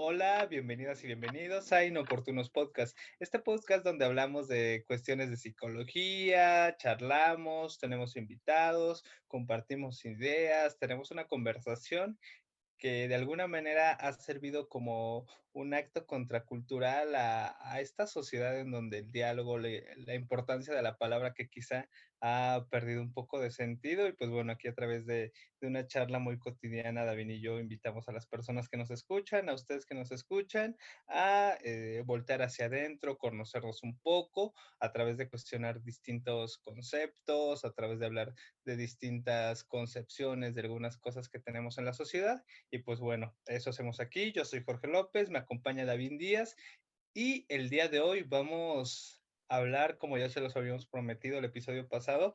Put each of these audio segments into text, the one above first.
Hola, bienvenidas y bienvenidos a Inoportunos Podcast. Este podcast donde hablamos de cuestiones de psicología, charlamos, tenemos invitados, compartimos ideas, tenemos una conversación que de alguna manera ha servido como un acto contracultural a esta sociedad en donde el diálogo, la importancia de la palabra que quizá ha perdido un poco de sentido. Y pues bueno, aquí a través de una charla muy cotidiana, David y yo invitamos a las personas que nos escuchan, a ustedes que nos escuchan, a voltear hacia adentro, conocernos un poco a través de cuestionar distintos conceptos, a través de hablar de distintas concepciones de algunas cosas que tenemos en la sociedad. Y pues bueno, eso hacemos aquí. Yo soy Jorge López, me acompaña David Díaz y el día de hoy vamos a hablar, como ya se los habíamos prometido el episodio pasado,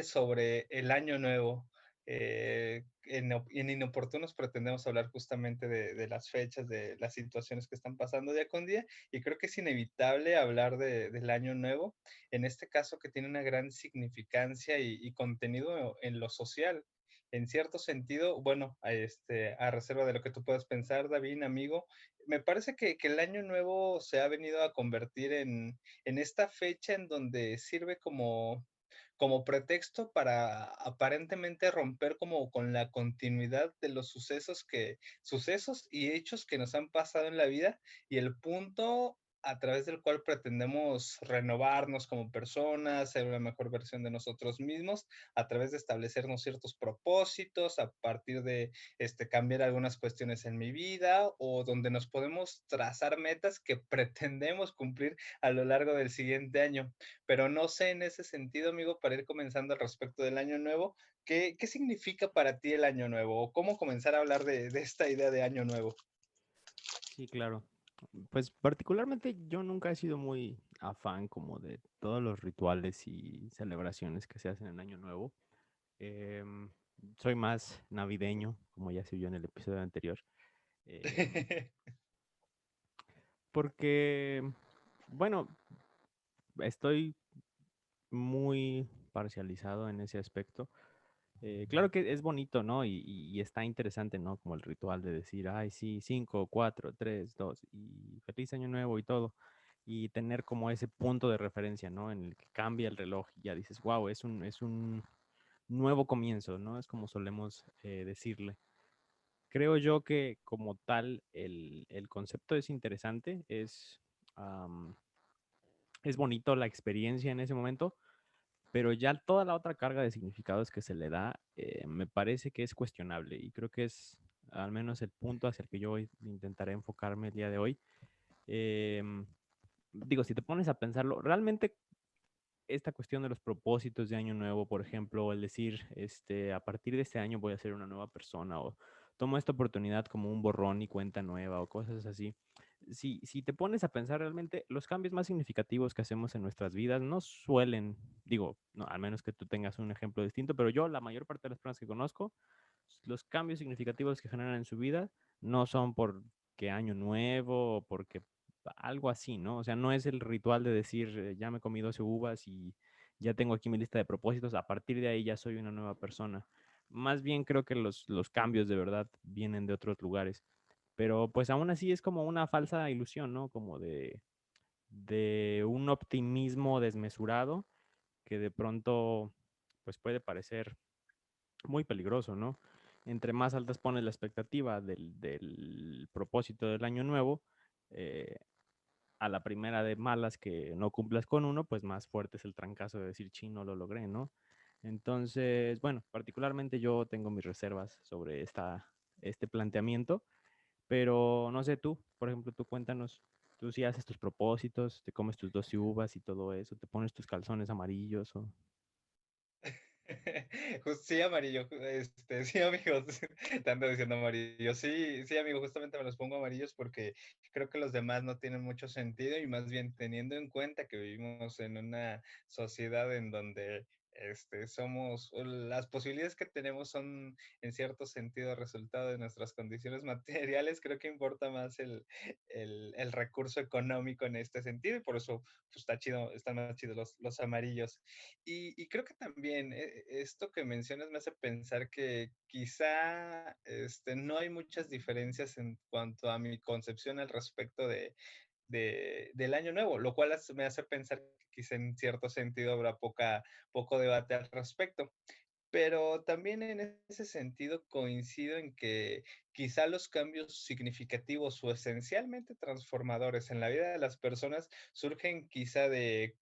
sobre el año nuevo. En Inoportunos pretendemos hablar justamente de las fechas, de las situaciones que están pasando día con día, y creo que es inevitable hablar del año nuevo, en este caso que tiene una gran significancia y contenido en lo social. En cierto sentido, bueno, a reserva de lo que tú puedas pensar, David, amigo, me parece que el año nuevo se ha venido a convertir en esta fecha en donde sirve como pretexto para aparentemente romper como con la continuidad de los sucesos y hechos que nos han pasado en la vida, y el punto a través del cual pretendemos renovarnos como personas, ser una mejor versión de nosotros mismos, a través de establecernos ciertos propósitos, a partir de cambiar algunas cuestiones en mi vida, o donde nos podemos trazar metas que pretendemos cumplir a lo largo del siguiente año. Pero no sé en ese sentido, amigo, para ir comenzando al respecto del año nuevo, ¿qué significa para ti el año nuevo? ¿O cómo comenzar a hablar de esta idea de año nuevo? Sí, claro. Pues particularmente yo nunca he sido muy afán como de todos los rituales y celebraciones que se hacen en Año Nuevo. Em, Soy más navideño, como ya se vio en el episodio anterior, em, porque, bueno, estoy muy parcializado en ese aspecto. Claro que es bonito, ¿no? Y está interesante, ¿no? Como el ritual de decir, ay, sí, 5, 4, 3, 2 y feliz año nuevo y todo. Y tener como ese punto de referencia, ¿no? En el que cambia el reloj y ya dices, wow, es un nuevo comienzo, ¿no? Es como solemos decirle. Creo yo que como tal el concepto es interesante, am, es bonito la experiencia en ese momento, pero ya toda la otra carga de significados que se le da, me parece que es cuestionable y creo que es al menos el punto hacia el que yo hoy intentaré enfocarme el día de hoy. Em, Digo, si te pones a pensarlo, realmente esta cuestión de los propósitos de año nuevo, por ejemplo, el decir, a partir de este año voy a ser una nueva persona o tomo esta oportunidad como un borrón y cuenta nueva o cosas así. Si te pones a pensar realmente, los cambios más significativos que hacemos en nuestras vidas no suelen, digo, no, al menos que tú tengas un ejemplo distinto, pero yo, la mayor parte de las personas que conozco, los cambios significativos que generan en su vida no son porque año nuevo o porque algo así, ¿no? O sea, no es el ritual de decir, ya me comí 12 uvas y ya tengo aquí mi lista de propósitos, a partir de ahí ya soy una nueva persona. Más bien creo que los cambios de verdad vienen de otros lugares. Pero pues aún así es como una falsa ilusión, ¿no? Como de un optimismo desmesurado que de pronto pues puede parecer muy peligroso, ¿no? Entre más altas pones la expectativa del propósito del año nuevo, eh, a la primera de malas que no cumplas con uno, pues más fuerte es el trancazo de decir, ching, no lo logré, ¿no? Entonces, bueno, particularmente yo tengo mis reservas sobre este planteamiento, pero no sé tú, por ejemplo, tú cuéntanos, tú sí haces tus propósitos, te comes tus 12 uvas y todo eso, te pones tus calzones amarillos o... Sí, amarillo, sí, amigos, te ando diciendo amarillo. Sí, sí, amigo, justamente me los pongo amarillos porque creo que los demás no tienen mucho sentido, y más bien teniendo en cuenta que vivimos en una sociedad en donde las posibilidades que tenemos son en cierto sentido resultado de nuestras condiciones materiales. Creo que importa más el recurso económico en este sentido y por eso pues, están más chidos los amarillos. Y creo que también esto que mencionas me hace pensar que quizá no hay muchas diferencias en cuanto a mi concepción al respecto del año nuevo, lo cual me hace pensar que quizá en cierto sentido habrá poco debate al respecto. Pero también en ese sentido coincido en que quizá los cambios significativos o esencialmente transformadores en la vida de las personas surgen quizá de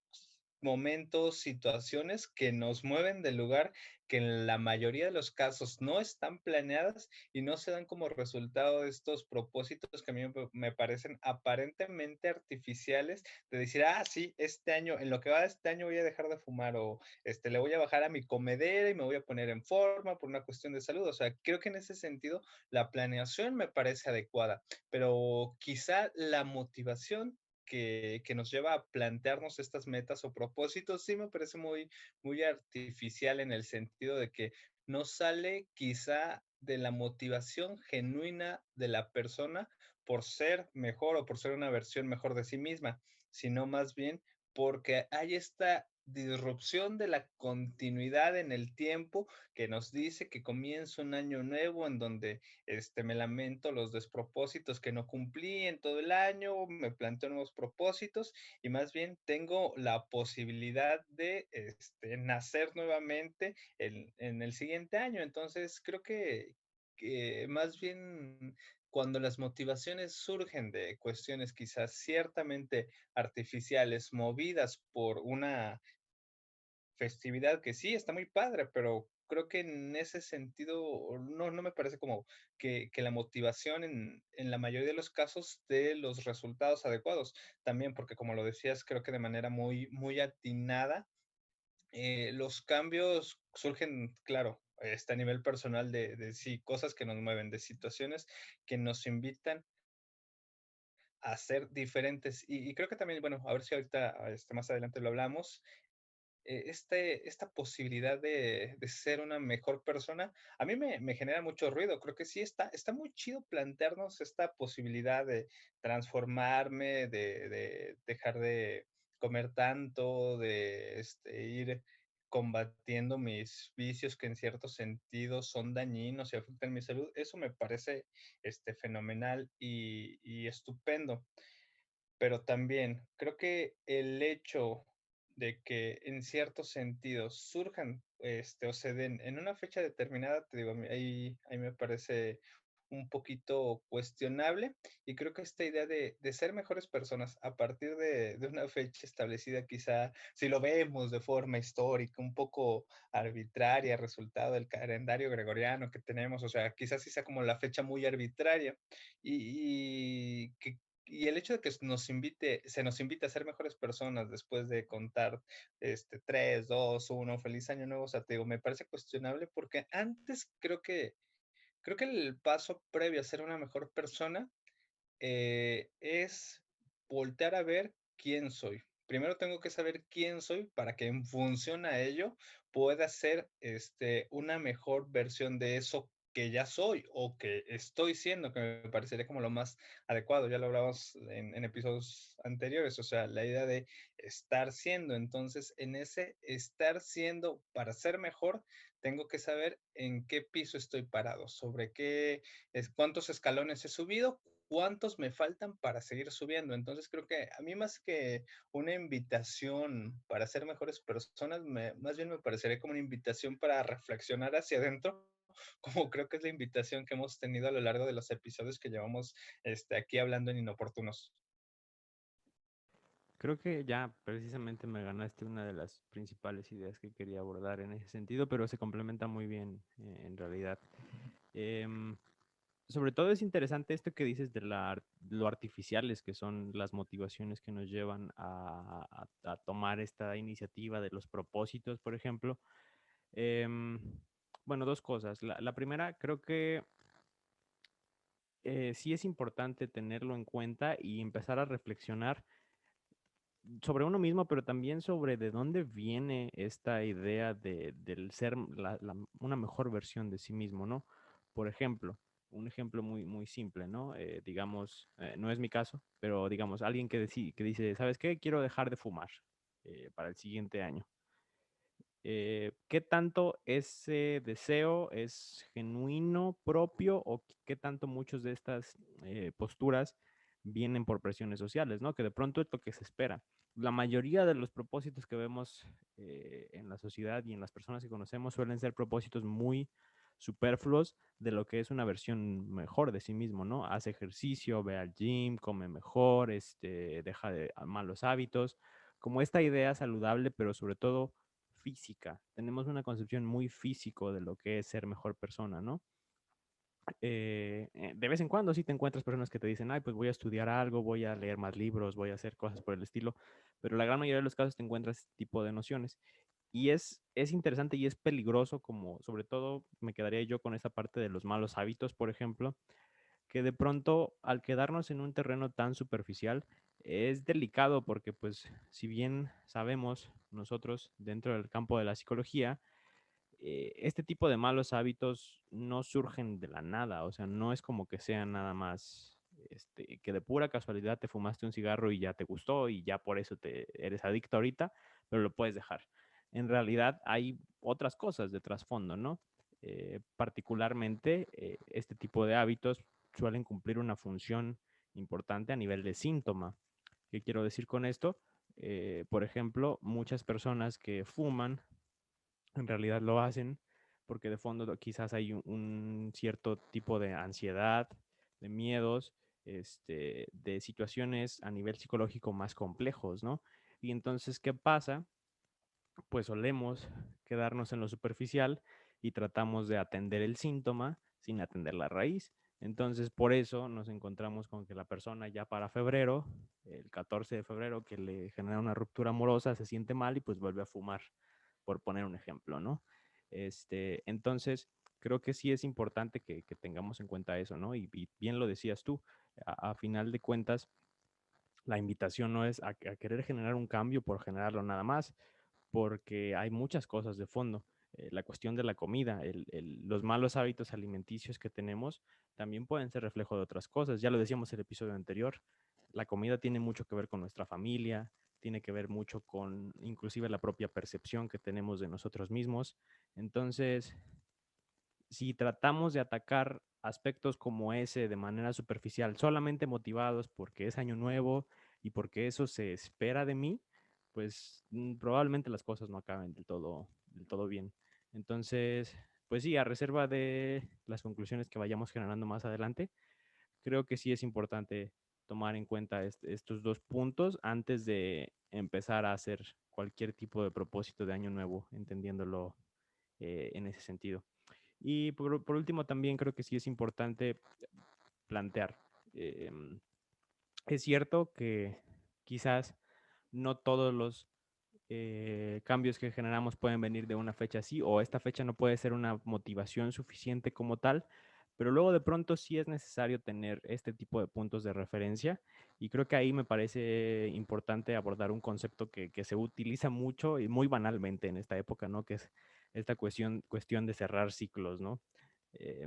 momentos, situaciones que nos mueven del lugar, que en la mayoría de los casos no están planeadas y no se dan como resultado de estos propósitos que a mí me parecen aparentemente artificiales, de decir, ah, sí, este año, en lo que va de este año voy a dejar de fumar o le voy a bajar a mi comedera y me voy a poner en forma por una cuestión de salud. O sea, creo que en ese sentido la planeación me parece adecuada, pero quizá la motivación que nos lleva a plantearnos estas metas o propósitos sí me parece muy artificial en el sentido de que no sale quizá de la motivación genuina de la persona por ser mejor o por ser una versión mejor de sí misma, sino más bien porque hay esta disrupción de la continuidad en el tiempo que nos dice que comienza un año nuevo en donde me lamento los despropósitos que no cumplí en todo el año, me planteo nuevos propósitos y más bien tengo la posibilidad de nacer nuevamente en el siguiente año. Entonces, creo que más bien cuando las motivaciones surgen de cuestiones quizás ciertamente artificiales, movidas por una festividad que sí está muy padre, pero creo que en ese sentido no me parece como que la motivación en la mayoría de los casos dé los resultados adecuados. También porque, como lo decías, creo que de manera muy atinada, los cambios surgen, claro, a nivel personal de sí, cosas que nos mueven, de situaciones que nos invitan a ser diferentes. Y creo que también, bueno, a ver si ahorita, más adelante lo hablamos, esta posibilidad de ser una mejor persona, a mí me genera mucho ruido. Creo que sí está muy chido plantearnos esta posibilidad de transformarme, de dejar de comer tanto, de ir combatiendo mis vicios que en cierto sentido son dañinos y afectan mi salud. Eso me parece fenomenal y estupendo, pero también creo que el hecho de que en ciertos sentidos surjan, o se den en una fecha determinada, te digo, a mí ahí me parece un poquito cuestionable, y creo que esta idea de ser mejores personas a partir de una fecha establecida, quizá, si lo vemos de forma histórica, un poco arbitraria, resultado del calendario gregoriano que tenemos, o sea, quizás sí sea como la fecha muy arbitraria, y que y el hecho de que se nos invite a ser mejores personas después de contar 3, 2, 1, feliz año nuevo, o sea, te digo, me parece cuestionable porque antes creo que el paso previo a ser una mejor persona es voltear a ver quién soy. Primero tengo que saber quién soy para que en función a ello pueda ser una mejor versión de eso que ya soy o que estoy siendo, que me parecería como lo más adecuado. Ya lo hablamos en episodios anteriores, o sea, la idea de estar siendo. Entonces, en ese estar siendo para ser mejor, tengo que saber en qué piso estoy parado, sobre cuántos escalones he subido, cuántos me faltan para seguir subiendo. Entonces creo que a mí más que una invitación para ser mejores personas, más bien me parecería como una invitación para reflexionar hacia adentro, como creo que es la invitación que hemos tenido a lo largo de los episodios que llevamos aquí hablando en Inoportunos. Creo que ya precisamente me ganaste una de las principales ideas que quería abordar en ese sentido, pero se complementa muy bien en realidad. Em, Sobre todo es interesante esto que dices de lo artificiales que son las motivaciones que nos llevan a tomar esta iniciativa de los propósitos, por ejemplo. Em, bueno, dos cosas. La primera, creo que sí es importante tenerlo en cuenta y empezar a reflexionar sobre uno mismo, pero también sobre de dónde viene esta idea del ser una mejor versión de sí mismo, ¿no? Por ejemplo, un ejemplo muy, muy simple, ¿no? Digamos, no es mi caso, pero digamos, alguien que dice, ¿sabes qué? Quiero dejar de fumar para el siguiente año. ¿Qué tanto ese deseo es genuino, propio, o qué tanto muchas de estas posturas vienen por presiones sociales, ¿no? Que de pronto es lo que se espera. La mayoría de los propósitos que vemos en la sociedad y en las personas que conocemos suelen ser propósitos muy superfluos de lo que es una versión mejor de sí mismo, ¿no? Hace ejercicio, ve al gym, come mejor, deja de malos hábitos, como esta idea saludable, pero sobre todo física. Tenemos una concepción muy físico de lo que es ser mejor persona, ¿no? De vez en cuando sí te encuentras personas que te dicen, ay, pues voy a estudiar algo, voy a leer más libros, voy a hacer cosas por el estilo, pero la gran mayoría de los casos te encuentras este tipo de nociones. Y es interesante y es peligroso, como sobre todo me quedaría yo con esa parte de los malos hábitos, por ejemplo, que de pronto al quedarnos en un terreno tan superficial es delicado porque pues si bien sabemos nosotros dentro del campo de la psicología, este tipo de malos hábitos no surgen de la nada, o sea, no es como que sea nada más que de pura casualidad te fumaste un cigarro y ya te gustó y ya por eso te eres adicto ahorita, pero lo puedes dejar. En realidad hay otras cosas de trasfondo, ¿no? Particularmente este tipo de hábitos suelen cumplir una función importante a nivel de síntoma. ¿Qué quiero decir con esto? Por ejemplo, muchas personas que fuman en realidad lo hacen porque de fondo quizás hay un cierto tipo de ansiedad, de miedos, de situaciones a nivel psicológico más complejos, ¿no? Y entonces, ¿qué pasa? Pues solemos quedarnos en lo superficial y tratamos de atender el síntoma sin atender la raíz. Entonces, por eso nos encontramos con que la persona ya para febrero, el 14 de febrero, que le genera una ruptura amorosa, se siente mal y pues vuelve a fumar, por poner un ejemplo, ¿no? Entonces, creo que sí es importante que tengamos en cuenta eso, ¿no? Y bien lo decías tú, a final de cuentas, la invitación no es a querer generar un cambio por generarlo nada más, porque hay muchas cosas de fondo. La cuestión de la comida, los malos hábitos alimenticios que tenemos también pueden ser reflejo de otras cosas. Ya lo decíamos en el episodio anterior, la comida tiene mucho que ver con nuestra familia, tiene que ver mucho con inclusive la propia percepción que tenemos de nosotros mismos. Entonces, si tratamos de atacar aspectos como ese de manera superficial, solamente motivados porque es año nuevo y porque eso se espera de mí, pues probablemente las cosas no acaben del todo bien. Entonces, pues sí, a reserva de las conclusiones que vayamos generando más adelante, creo que sí es importante tomar en cuenta estos dos puntos antes de empezar a hacer cualquier tipo de propósito de año nuevo, entendiéndolo en ese sentido. Y por último, también creo que sí es importante plantear. eh, es cierto que quizás no todos los cambios que generamos pueden venir de una fecha así, o esta fecha no puede ser una motivación suficiente como tal, pero luego de pronto sí es necesario tener este tipo de puntos de referencia, y creo que ahí me parece importante abordar un concepto que se utiliza mucho y muy banalmente en esta época, ¿no? Que es esta cuestión de cerrar ciclos, ¿no?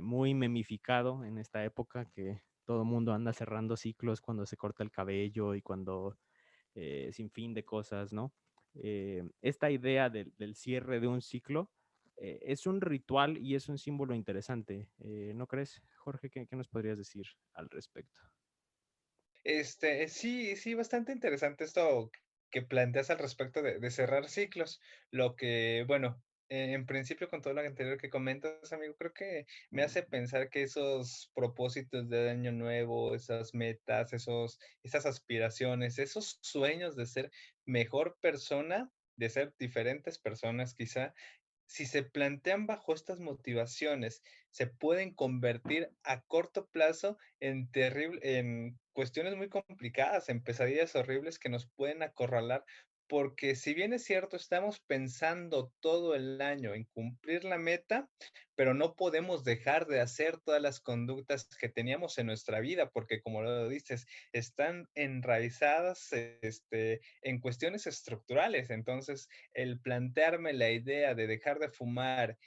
Muy memificado en esta época que todo el mundo anda cerrando ciclos cuando se corta el cabello y cuando sin fin de cosas, ¿no? Esta idea del cierre de un ciclo es un ritual y es un símbolo interesante. ¿No crees, Jorge? ¿Qué nos podrías decir al respecto? Sí, sí, bastante interesante esto que planteas al respecto de cerrar ciclos. Lo que, bueno, en principio, con todo lo anterior que comentas, amigo, creo que me hace pensar que esos propósitos de año nuevo, esas metas, esas aspiraciones, esos sueños de ser mejor persona, de ser diferentes personas quizá, si se plantean bajo estas motivaciones, se pueden convertir a corto plazo en cuestiones muy complicadas, en pesadillas horribles que nos pueden acorralar, porque si bien es cierto, estamos pensando todo el año en cumplir la meta, pero no podemos dejar de hacer todas las conductas que teníamos en nuestra vida, porque como lo dices, están enraizadas en cuestiones estructurales. Entonces, el plantearme la idea de dejar de fumar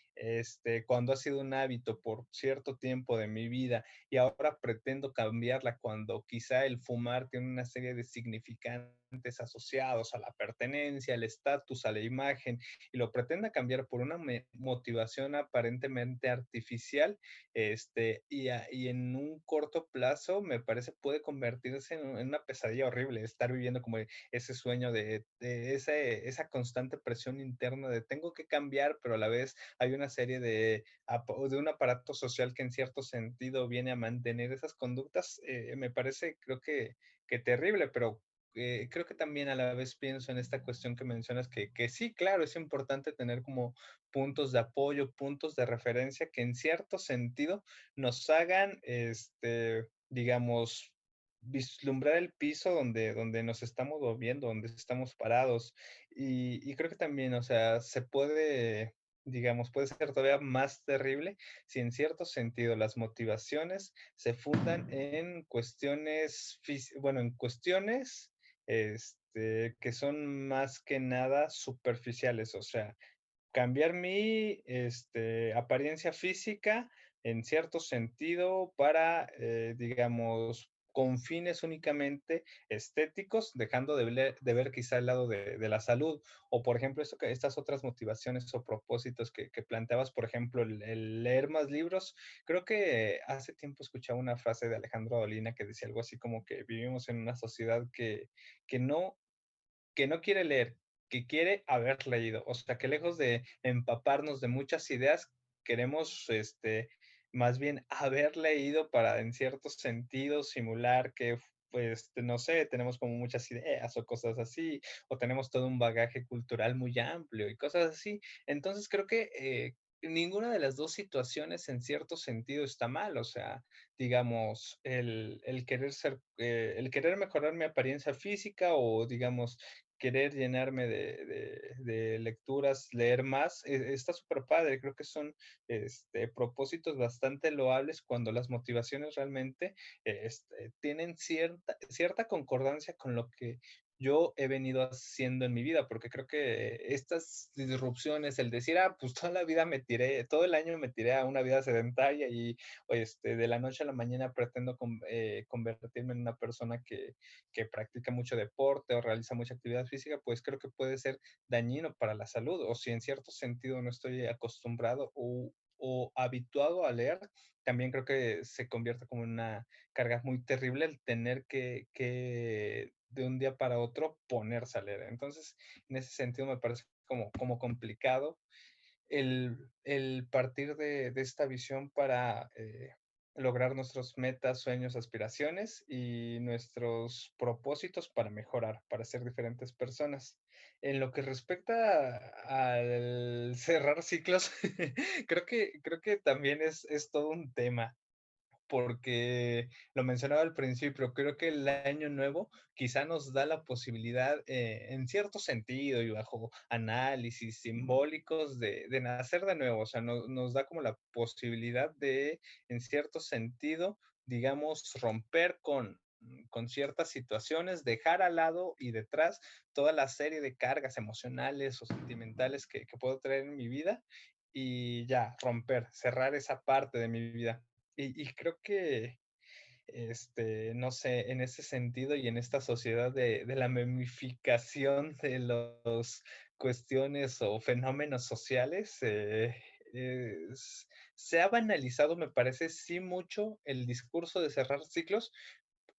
cuando ha sido un hábito por cierto tiempo de mi vida y ahora pretendo cambiarla cuando quizá el fumar tiene una serie de significantes asociados a la pertenencia, al estatus, a la imagen, y lo pretenda cambiar por una motivación aparentemente artificial, y en un corto plazo me parece puede convertirse en una pesadilla horrible, estar viviendo como ese sueño esa constante presión interna de tengo que cambiar, pero a la vez hay una serie de un aparato social que en cierto sentido viene a mantener esas conductas, me parece, creo que terrible, pero creo que también a la vez pienso en esta cuestión que mencionas, que sí, claro, es importante tener como puntos de apoyo, puntos de referencia que en cierto sentido nos hagan, digamos, vislumbrar el piso donde nos estamos moviendo, donde estamos parados. Y creo que también, o sea, se puede, digamos, puede ser todavía más terrible si en cierto sentido las motivaciones se fundan en cuestiones, bueno, en cuestiones que son más que nada superficiales, o sea, cambiar mi apariencia física en cierto sentido para, digamos, con fines únicamente estéticos, dejando de ver quizá el lado de la salud. O, por ejemplo, estas otras motivaciones o propósitos que planteabas, por ejemplo, el leer más libros. Creo que hace tiempo escuchaba una frase de Alejandro Dolina que decía algo así como que vivimos en una sociedad que no que no quiere leer, que quiere haber leído. O sea, que lejos de empaparnos de muchas ideas, queremos, más bien haber leído para, en cierto sentido, simular que, pues, no sé, tenemos como muchas ideas o cosas así, o tenemos todo un bagaje cultural muy amplio y cosas así. Entonces, creo que ninguna de las dos situaciones, en cierto sentido, está mal. O sea, digamos, el querer mejorar mi apariencia física o, digamos, querer llenarme de lecturas, leer más, está súper padre. Creo que son propósitos bastante loables cuando las motivaciones realmente tienen cierta concordancia con lo que yo he venido haciendo en mi vida, porque creo que estas disrupciones, el decir, pues toda la vida me tiré, todo el año me tiré a una vida sedentaria y de la noche a la mañana pretendo convertirme en una persona que practica mucho deporte o realiza mucha actividad física, pues creo que puede ser dañino para la salud. O si en cierto sentido no estoy acostumbrado o habituado a leer, también creo que se convierte como en una carga muy terrible el tener que de un día para otro ponerse a leer. Entonces, en ese sentido me parece como complicado el partir de esta visión para lograr nuestros metas, sueños, aspiraciones y nuestros propósitos para mejorar, para ser diferentes personas. En lo que respecta al cerrar ciclos, creo que también es todo un tema porque lo mencionaba al principio, creo que el año nuevo quizá nos da la posibilidad, en cierto sentido y bajo análisis simbólicos, de nacer de nuevo. O sea, nos da como la posibilidad de, en cierto sentido, digamos, romper con ciertas situaciones, dejar al lado y detrás toda la serie de cargas emocionales o sentimentales que puedo traer en mi vida y ya, romper, cerrar esa parte de mi vida. Y creo que, no sé, en ese sentido y en esta sociedad de la memificación de las cuestiones o fenómenos sociales, se ha banalizado, me parece, sí mucho el discurso de cerrar ciclos.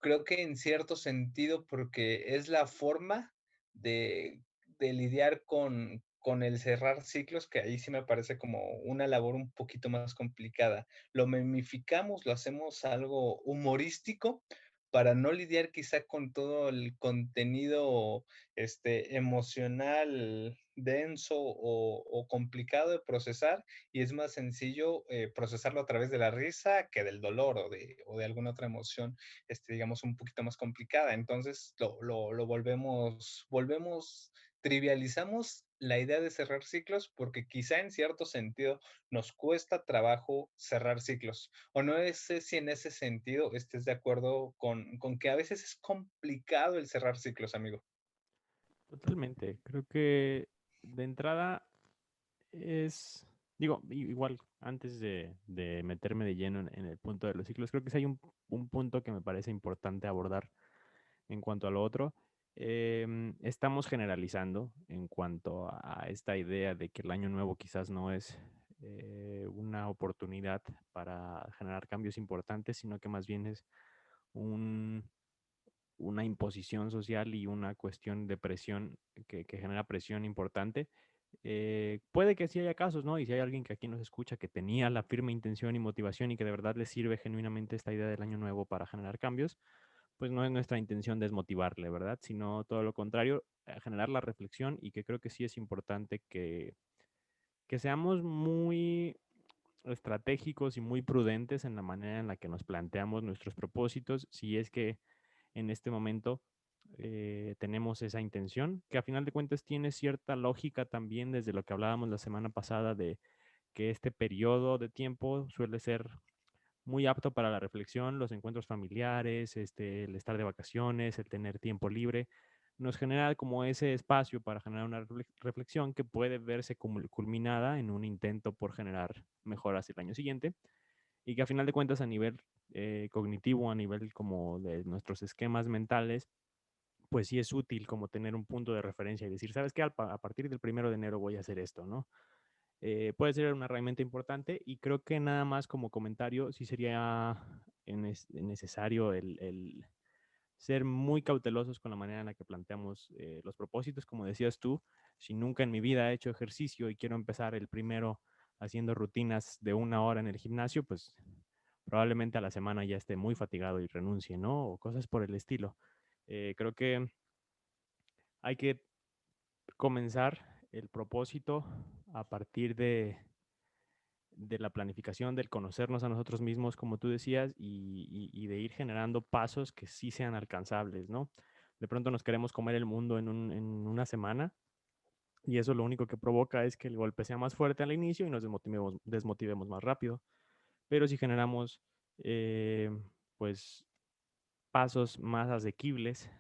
Creo que en cierto sentido, porque es la forma de, de lidiar con el cerrar ciclos, que ahí sí me parece como una labor un poquito más complicada. Lo memificamos, lo hacemos algo humorístico para no lidiar quizá con todo el contenido emocional denso o complicado de procesar, y es más sencillo procesarlo a través de la risa que del dolor o de alguna otra emoción digamos, un poquito más complicada. Entonces lo volvemos trivializamos la idea de cerrar ciclos porque quizá en cierto sentido nos cuesta trabajo cerrar ciclos. O no sé si en ese sentido estés de acuerdo con que a veces es complicado el cerrar ciclos, amigo. Totalmente. Creo que de entrada es, digo, igual antes de meterme de lleno en el punto de los ciclos, creo que sí hay un punto que me parece importante abordar en cuanto a lo otro. Estamos generalizando en cuanto a esta idea de que el año nuevo quizás no es una oportunidad para generar cambios importantes, sino que más bien es un, una imposición social y una cuestión de presión que genera presión importante. Puede que sí haya casos, ¿no? Y si hay alguien que aquí nos escucha que tenía la firme intención y motivación y que de verdad le sirve genuinamente esta idea del año nuevo para generar cambios, pues no es nuestra intención desmotivarle, ¿verdad? Sino todo lo contrario, generar la reflexión y que creo que sí es importante que seamos muy estratégicos y muy prudentes en la manera en la que nos planteamos nuestros propósitos, si es que en este momento tenemos esa intención, que a final de cuentas tiene cierta lógica también desde lo que hablábamos la semana pasada de que este periodo de tiempo suele ser muy apto para la reflexión, los encuentros familiares, el estar de vacaciones, el tener tiempo libre, nos genera como ese espacio para generar una reflexión que puede verse culminada en un intento por generar mejoras el año siguiente y que a final de cuentas a nivel cognitivo, a nivel como de nuestros esquemas mentales, pues sí es útil como tener un punto de referencia y decir, ¿sabes qué? A partir del 1 de enero voy a hacer esto, ¿no? Puede ser una herramienta importante y creo que nada más como comentario sí sería necesario el ser muy cautelosos con la manera en la que planteamos los propósitos. Como decías tú, si nunca en mi vida he hecho ejercicio y quiero empezar el primero haciendo rutinas de 1 hora en el gimnasio, pues probablemente a la semana ya esté muy fatigado y renuncie, ¿no? O cosas por el estilo. Creo que hay que comenzar el propósito a partir de la planificación, del conocernos a nosotros mismos, como tú decías, y de ir generando pasos que sí sean alcanzables, ¿no? De pronto nos queremos comer el mundo en una semana y eso lo único que provoca es que el golpe sea más fuerte al inicio y nos desmotivemos más rápido. Pero si generamos, eh, pues, pasos más asequibles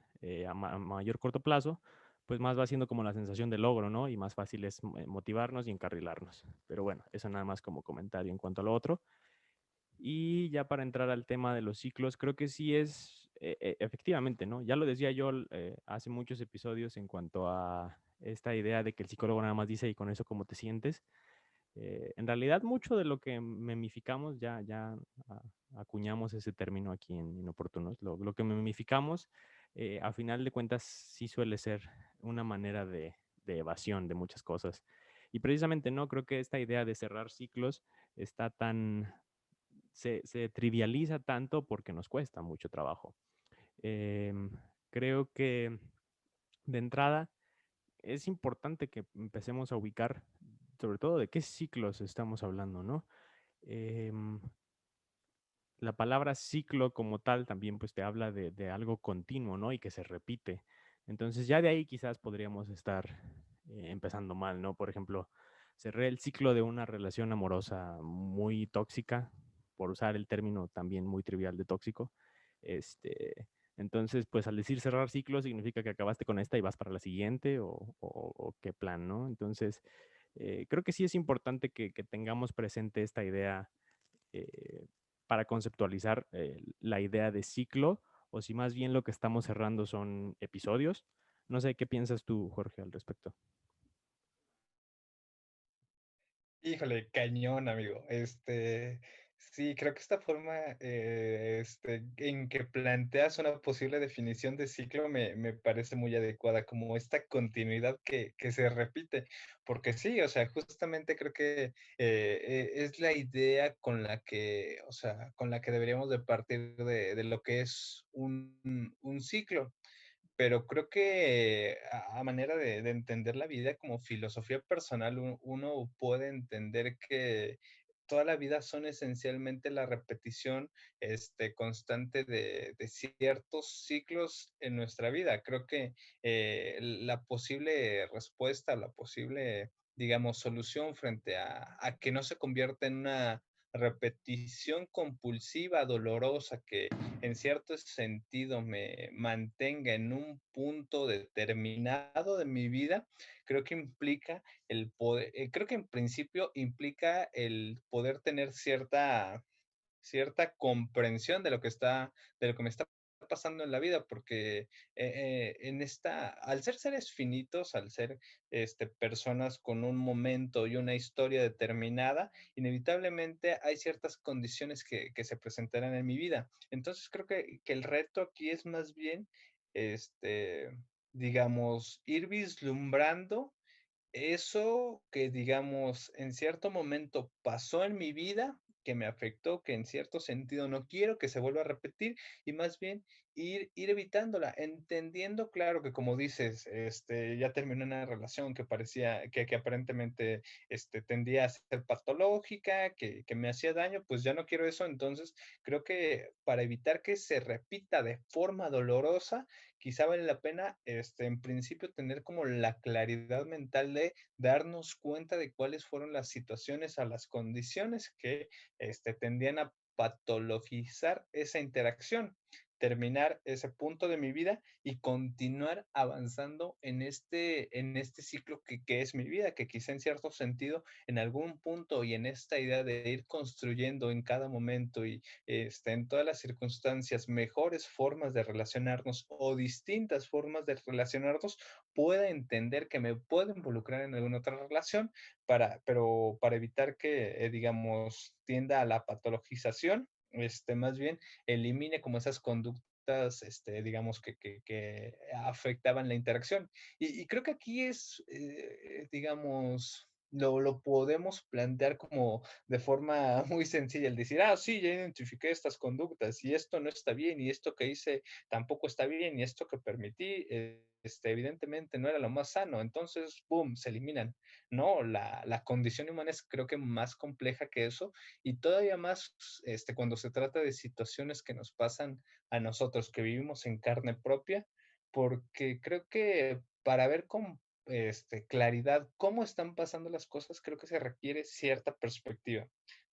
a mayor corto plazo, pues más va siendo como la sensación de logro, ¿no? Y más fácil es motivarnos y encarrilarnos. Pero bueno, eso nada más como comentario en cuanto a lo otro. Y ya para entrar al tema de los ciclos, creo que sí es, efectivamente, ¿no? Ya lo decía yo hace muchos episodios en cuanto a esta idea de que el psicólogo nada más dice y con eso cómo te sientes. En realidad mucho de lo que memificamos, ya a- acuñamos ese término aquí en Inoportunos, lo que memificamos, a final de cuentas sí suele ser una manera de evasión de muchas cosas. Y precisamente no, creo que esta idea de cerrar ciclos está se trivializa tanto porque nos cuesta mucho trabajo. Em, Creo que de entrada es importante que empecemos a ubicar, sobre todo, de qué ciclos estamos hablando, ¿no? Em, la palabra ciclo como tal también pues te habla de algo continuo, ¿no? Y que se repite. Entonces ya de ahí quizás podríamos estar empezando mal, ¿no? Por ejemplo, cerré el ciclo de una relación amorosa muy tóxica, por usar el término también muy trivial de tóxico. Este, entonces, pues al decir cerrar ciclo significa que acabaste con esta y vas para la siguiente o qué plan, ¿no? Entonces, creo que sí es importante que tengamos presente esta idea eh, para conceptualizar la idea de ciclo o si más bien lo que estamos cerrando son episodios. No sé qué piensas tú, Jorge, al respecto. Híjole, cañón, amigo. Sí, creo que esta forma, en que planteas una posible definición de ciclo me parece muy adecuada, como esta continuidad que se repite, porque sí, o sea, justamente creo que es la idea con la que, o sea, con la que deberíamos de partir de lo que es un ciclo. Pero creo que a manera de entender la vida como filosofía personal, uno puede entender que toda la vida son esencialmente la repetición constante de ciertos ciclos en nuestra vida. Creo que la posible respuesta, la posible, digamos, solución frente a que no se convierta en una repetición compulsiva, dolorosa, que en cierto sentido me mantenga en un punto determinado de mi vida, creo que implica el poder, creo que en principio implica el poder tener cierta comprensión de lo que me está pasando en la vida, porque al ser seres finitos, al ser personas con un momento y una historia determinada, inevitablemente hay ciertas condiciones que se presentarán en mi vida. Entonces creo que el reto aquí es más bien, este, digamos, ir vislumbrando eso que, digamos, en cierto momento pasó en mi vida, que me afectó, que en cierto sentido no quiero que se vuelva a repetir, y más bien ir evitándola, entendiendo, claro, que como dices, ya terminé una relación que parecía, que aparentemente tendía a ser patológica, que me hacía daño, pues ya no quiero eso. Entonces creo que para evitar que se repita de forma dolorosa, quizá vale la pena, en principio, tener como la claridad mental de darnos cuenta de cuáles fueron las situaciones, a las condiciones que tendían a patologizar esa interacción, terminar ese punto de mi vida y continuar avanzando en este ciclo que es mi vida, que quizá en cierto sentido, en algún punto y en esta idea de ir construyendo en cada momento y en todas las circunstancias mejores formas de relacionarnos o distintas formas de relacionarnos, pueda entender que me puedo involucrar en alguna otra relación, pero para evitar que, digamos, tienda a la patologización, más bien elimine como esas conductas, digamos, que afectaban la interacción. Y creo que aquí es, digamos, lo podemos plantear como de forma muy sencilla, el decir, ah, sí, ya identifiqué estas conductas y esto no está bien y esto que hice tampoco está bien y esto que permití, evidentemente no era lo más sano, entonces, boom, se eliminan. No, la condición humana es creo que más compleja que eso y todavía más cuando se trata de situaciones que nos pasan a nosotros, que vivimos en carne propia, porque creo que para ver con claridad cómo están pasando las cosas, creo que se requiere cierta perspectiva.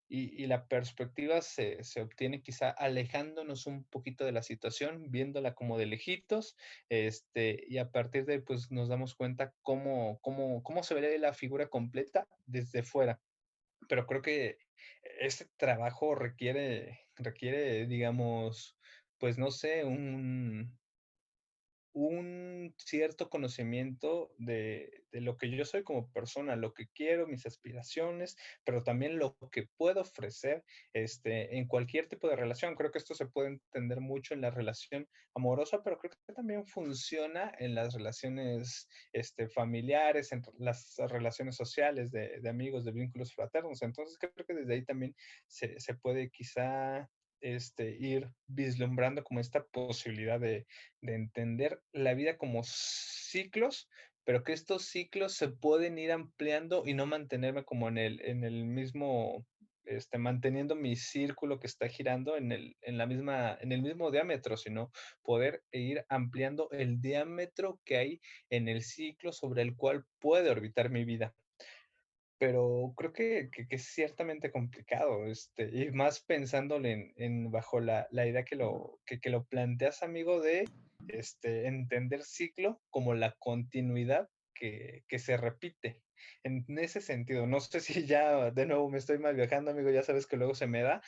Y la perspectiva se obtiene quizá alejándonos un poquito de la situación, viéndola como de lejitos, y a partir de ahí, pues nos damos cuenta cómo se ve la figura completa desde fuera. Pero creo que este trabajo requiere, digamos, pues no sé, un cierto conocimiento de lo que yo soy como persona, lo que quiero, mis aspiraciones, pero también lo que puedo ofrecer en cualquier tipo de relación. Creo que esto se puede entender mucho en la relación amorosa, pero creo que también funciona en las relaciones familiares, en las relaciones sociales de amigos, de vínculos fraternos. Entonces creo que desde ahí también se puede quizá ir vislumbrando como esta posibilidad de entender la vida como ciclos, pero que estos ciclos se pueden ir ampliando y no mantenerme como en el mismo, manteniendo mi círculo que está girando en el mismo diámetro, sino poder ir ampliando el diámetro que hay en el ciclo sobre el cual puede orbitar mi vida. Pero creo que es ciertamente complicado, y más pensándole en bajo la idea que lo planteas, amigo, de, entender ciclo como la continuidad que se repite. En ese sentido, no sé si ya de nuevo me estoy mal viajando, amigo, ya sabes que luego se me da,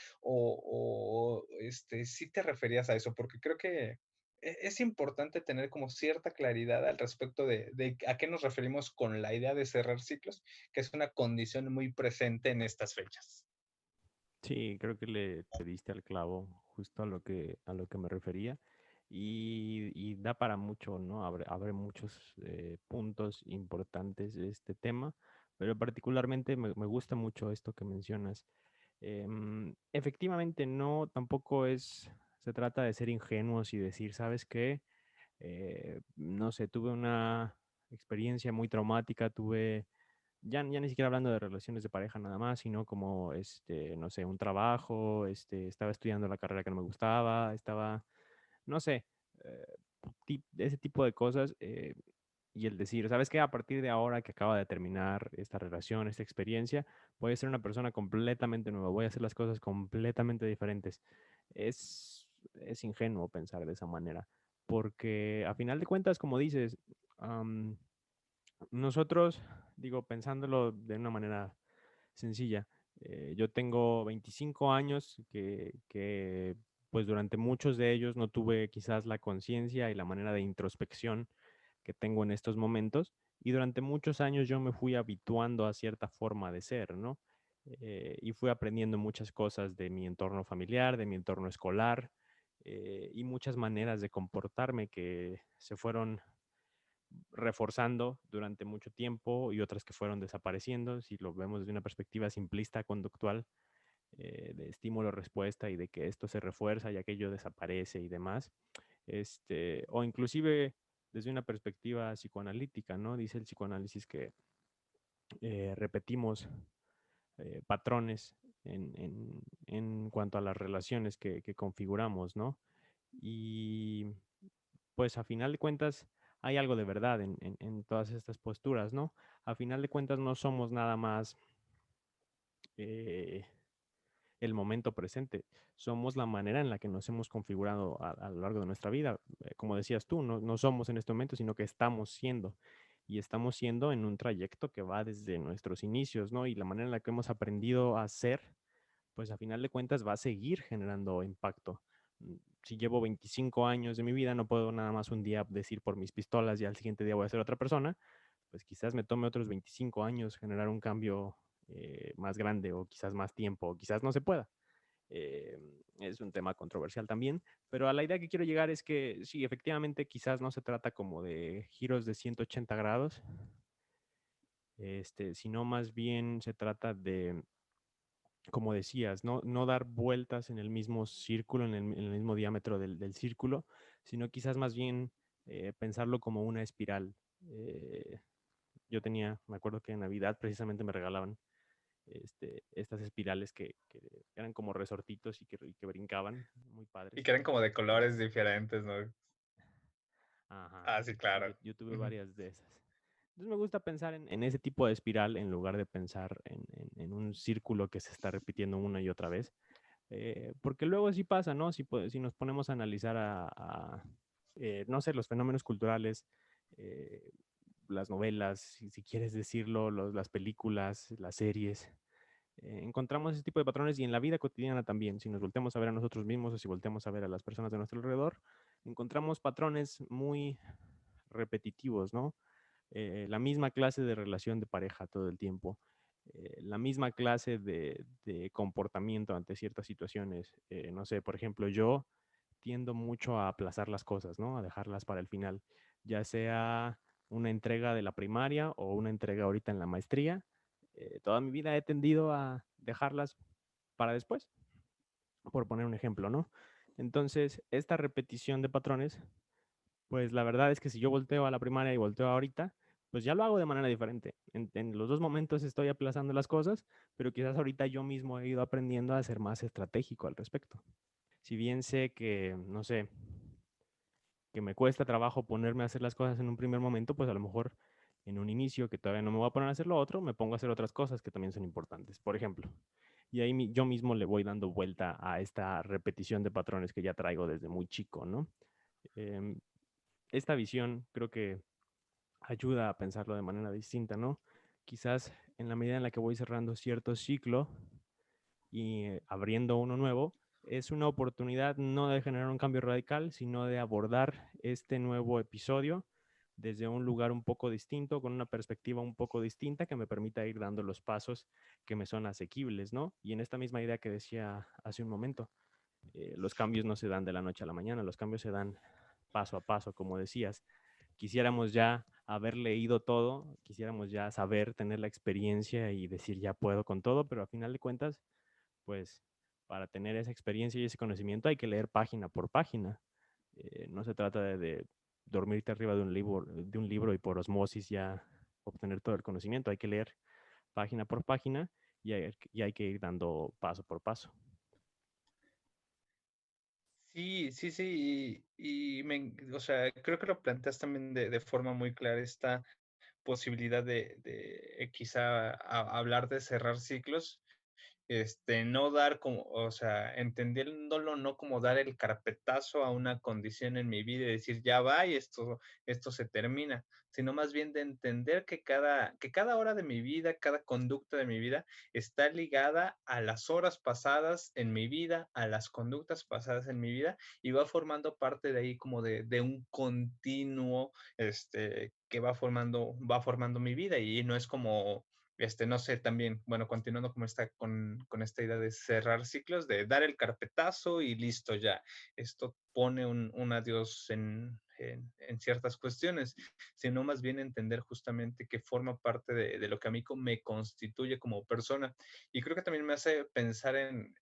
sí te referías a eso, porque creo que es importante tener como cierta claridad al respecto de a qué nos referimos con la idea de cerrar ciclos, que es una condición muy presente en estas fechas. Sí, creo que te diste al clavo justo a lo que me refería y da para mucho, ¿no? Abre muchos puntos importantes de este tema, pero particularmente me gusta mucho esto que mencionas. Efectivamente, no, tampoco se trata de ser ingenuos y decir, ¿sabes qué? No sé, tuve una experiencia muy traumática, tuve ya ni siquiera hablando de relaciones de pareja nada más, sino como, no sé, un trabajo, estaba estudiando la carrera que no me gustaba, no sé, eh, ese tipo de cosas. Y el decir, ¿sabes qué? A partir de ahora que acaba de terminar esta relación, esta experiencia, voy a ser una persona completamente nueva, voy a hacer las cosas completamente diferentes. Es ingenuo pensar de esa manera, porque a final de cuentas, como dices, am, nosotros, digo, pensándolo de una manera sencilla, yo tengo 25 años pues durante muchos de ellos no tuve quizás la conciencia y la manera de introspección que tengo en estos momentos, y durante muchos años yo me fui habituando a cierta forma de ser, ¿no? Y fui aprendiendo muchas cosas de mi entorno familiar, de mi entorno escolar, y muchas maneras de comportarme que se fueron reforzando durante mucho tiempo y otras que fueron desapareciendo, si lo vemos desde una perspectiva simplista conductual, de estímulo-respuesta y de que esto se refuerza y aquello desaparece y demás, o inclusive desde una perspectiva psicoanalítica, ¿no? Dice el psicoanálisis que repetimos patrones en cuanto a las relaciones que configuramos, ¿no? Y pues a final de cuentas hay algo de verdad en todas estas posturas, ¿no? A final de cuentas no somos nada más eh, el momento presente, somos la manera en la que nos hemos configurado a lo largo de nuestra vida. Como decías tú, no somos en este momento, sino que estamos siendo. Y estamos siendo en un trayecto que va desde nuestros inicios, ¿no? Y la manera en la que hemos aprendido a ser, pues a final de cuentas va a seguir generando impacto. Si llevo 25 años de mi vida, no puedo nada más un día decir por mis pistolas y al siguiente día voy a ser otra persona, pues quizás me tome otros 25 años generar un cambio más grande, o quizás más tiempo, o quizás no se pueda. Eh, es un tema controversial también, pero a la idea que quiero llegar es que sí, efectivamente quizás no se trata como de giros de 180 grados, sino más bien se trata de, como decías, no dar vueltas en el mismo círculo, en el mismo diámetro del círculo, sino quizás más bien pensarlo como una espiral. Me acuerdo que en Navidad precisamente me regalaban estas espirales que eran como resortitos y que brincaban, muy Y padres. que eran como de colores diferentes, ¿no? Ajá, Ah, sí, sí, claro. yo tuve Ujú. varias de esas. Entonces me gusta pensar en ese tipo de espiral en lugar de pensar en un círculo que se está repitiendo una y otra vez. Porque luego sí pasa, ¿no? Si nos ponemos a analizar no sé, los fenómenos culturales, eh, las novelas, si quieres decirlo, las películas, las series, encontramos ese tipo de patrones, y en la vida cotidiana también. Si nos volteamos a ver a nosotros mismos o si volteamos a ver a las personas de nuestro alrededor, encontramos patrones muy repetitivos, ¿no? La misma clase de relación de pareja todo el tiempo, la misma clase de comportamiento ante ciertas situaciones. No sé, por ejemplo, yo tiendo mucho a aplazar las cosas, ¿no? A dejarlas para el final, ya sea una entrega de la primaria o una entrega ahorita en la maestría. Toda mi vida he tendido a dejarlas para después, por poner un ejemplo, ¿no? Entonces, esta repetición de patrones, pues la verdad es que si yo volteo a la primaria y volteo ahorita, pues ya lo hago de manera diferente. En los dos momentos estoy aplazando las cosas, pero quizás ahorita yo mismo he ido aprendiendo a ser más estratégico al respecto. Si bien sé que, no sé, que me cuesta trabajo ponerme a hacer las cosas en un primer momento, pues a lo mejor en un inicio que todavía no me voy a poner a hacer lo otro, me pongo a hacer otras cosas que también son importantes, por ejemplo. Y ahí yo mismo le voy dando vuelta a esta repetición de patrones que ya traigo desde muy chico, ¿no? Em, esta visión creo que ayuda a pensarlo de manera distinta, ¿no? Quizás en la medida en la que voy cerrando cierto ciclo y abriendo uno nuevo, es una oportunidad no de generar un cambio radical, sino de abordar este nuevo episodio desde un lugar un poco distinto, con una perspectiva un poco distinta que me permita ir dando los pasos que me son asequibles, ¿no? Y en esta misma idea que decía hace un momento, los cambios no se dan de la noche a la mañana, los cambios se dan paso a paso, como decías. Quisiéramos ya haber leído todo, quisiéramos ya saber, tener la experiencia y decir ya puedo con todo, pero a final de cuentas, pues para tener esa experiencia y ese conocimiento hay que leer página por página. No se trata de dormirte arriba de un libro y por osmosis ya obtener todo el conocimiento. Hay que leer página por página, y hay que ir dando paso por paso. Sí, sí, sí, o sea, creo que lo planteas también de forma muy clara esta posibilidad de quizá hablar de cerrar ciclos, no dar como, o sea, entendiéndolo no como dar el carpetazo a una condición en mi vida y decir ya va y esto se termina, sino más bien de entender que cada hora de mi vida, cada conducta de mi vida está ligada a las horas pasadas en mi vida, a las conductas pasadas en mi vida y va formando parte de ahí como de un continuo, que va formando mi vida y no es como no sé, también, bueno, continuando con esta idea de cerrar ciclos, de dar el carpetazo y listo ya. Esto pone un adiós en ciertas cuestiones, sino más bien entender justamente que forma parte de lo que a mí me constituye como persona. Y creo que también me hace pensar en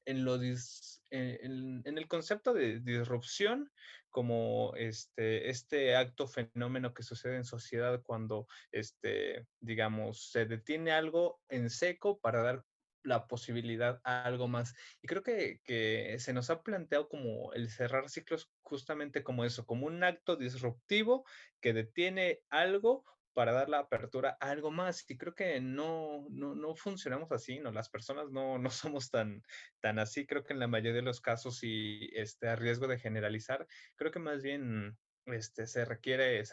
el concepto de disrupción como este acto fenómeno que sucede en sociedad cuando digamos, se detiene algo en seco para dar la posibilidad a algo más. Y creo que se nos ha planteado como el cerrar ciclos justamente como eso, como un acto disruptivo que detiene algo para dar la apertura a algo más. Y creo que no funcionamos así, ¿no? Las personas no somos tan así. Creo que en la mayoría de los casos y a riesgo de generalizar, creo que más bien se requiere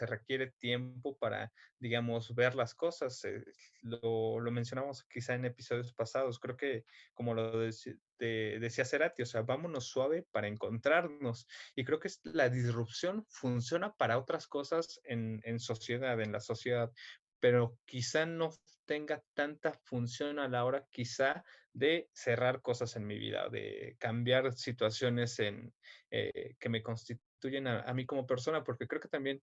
tiempo para, digamos, ver las cosas. Lo mencionamos quizá en episodios pasados. Creo que, como decía Cerati, o sea, vámonos suave para encontrarnos. Y creo que la disrupción funciona para otras cosas en sociedad, en la sociedad, pero quizá no tenga tanta función a la hora, quizá, de cerrar cosas en mi vida, de cambiar situaciones que me constituyen a mí como persona, porque creo que también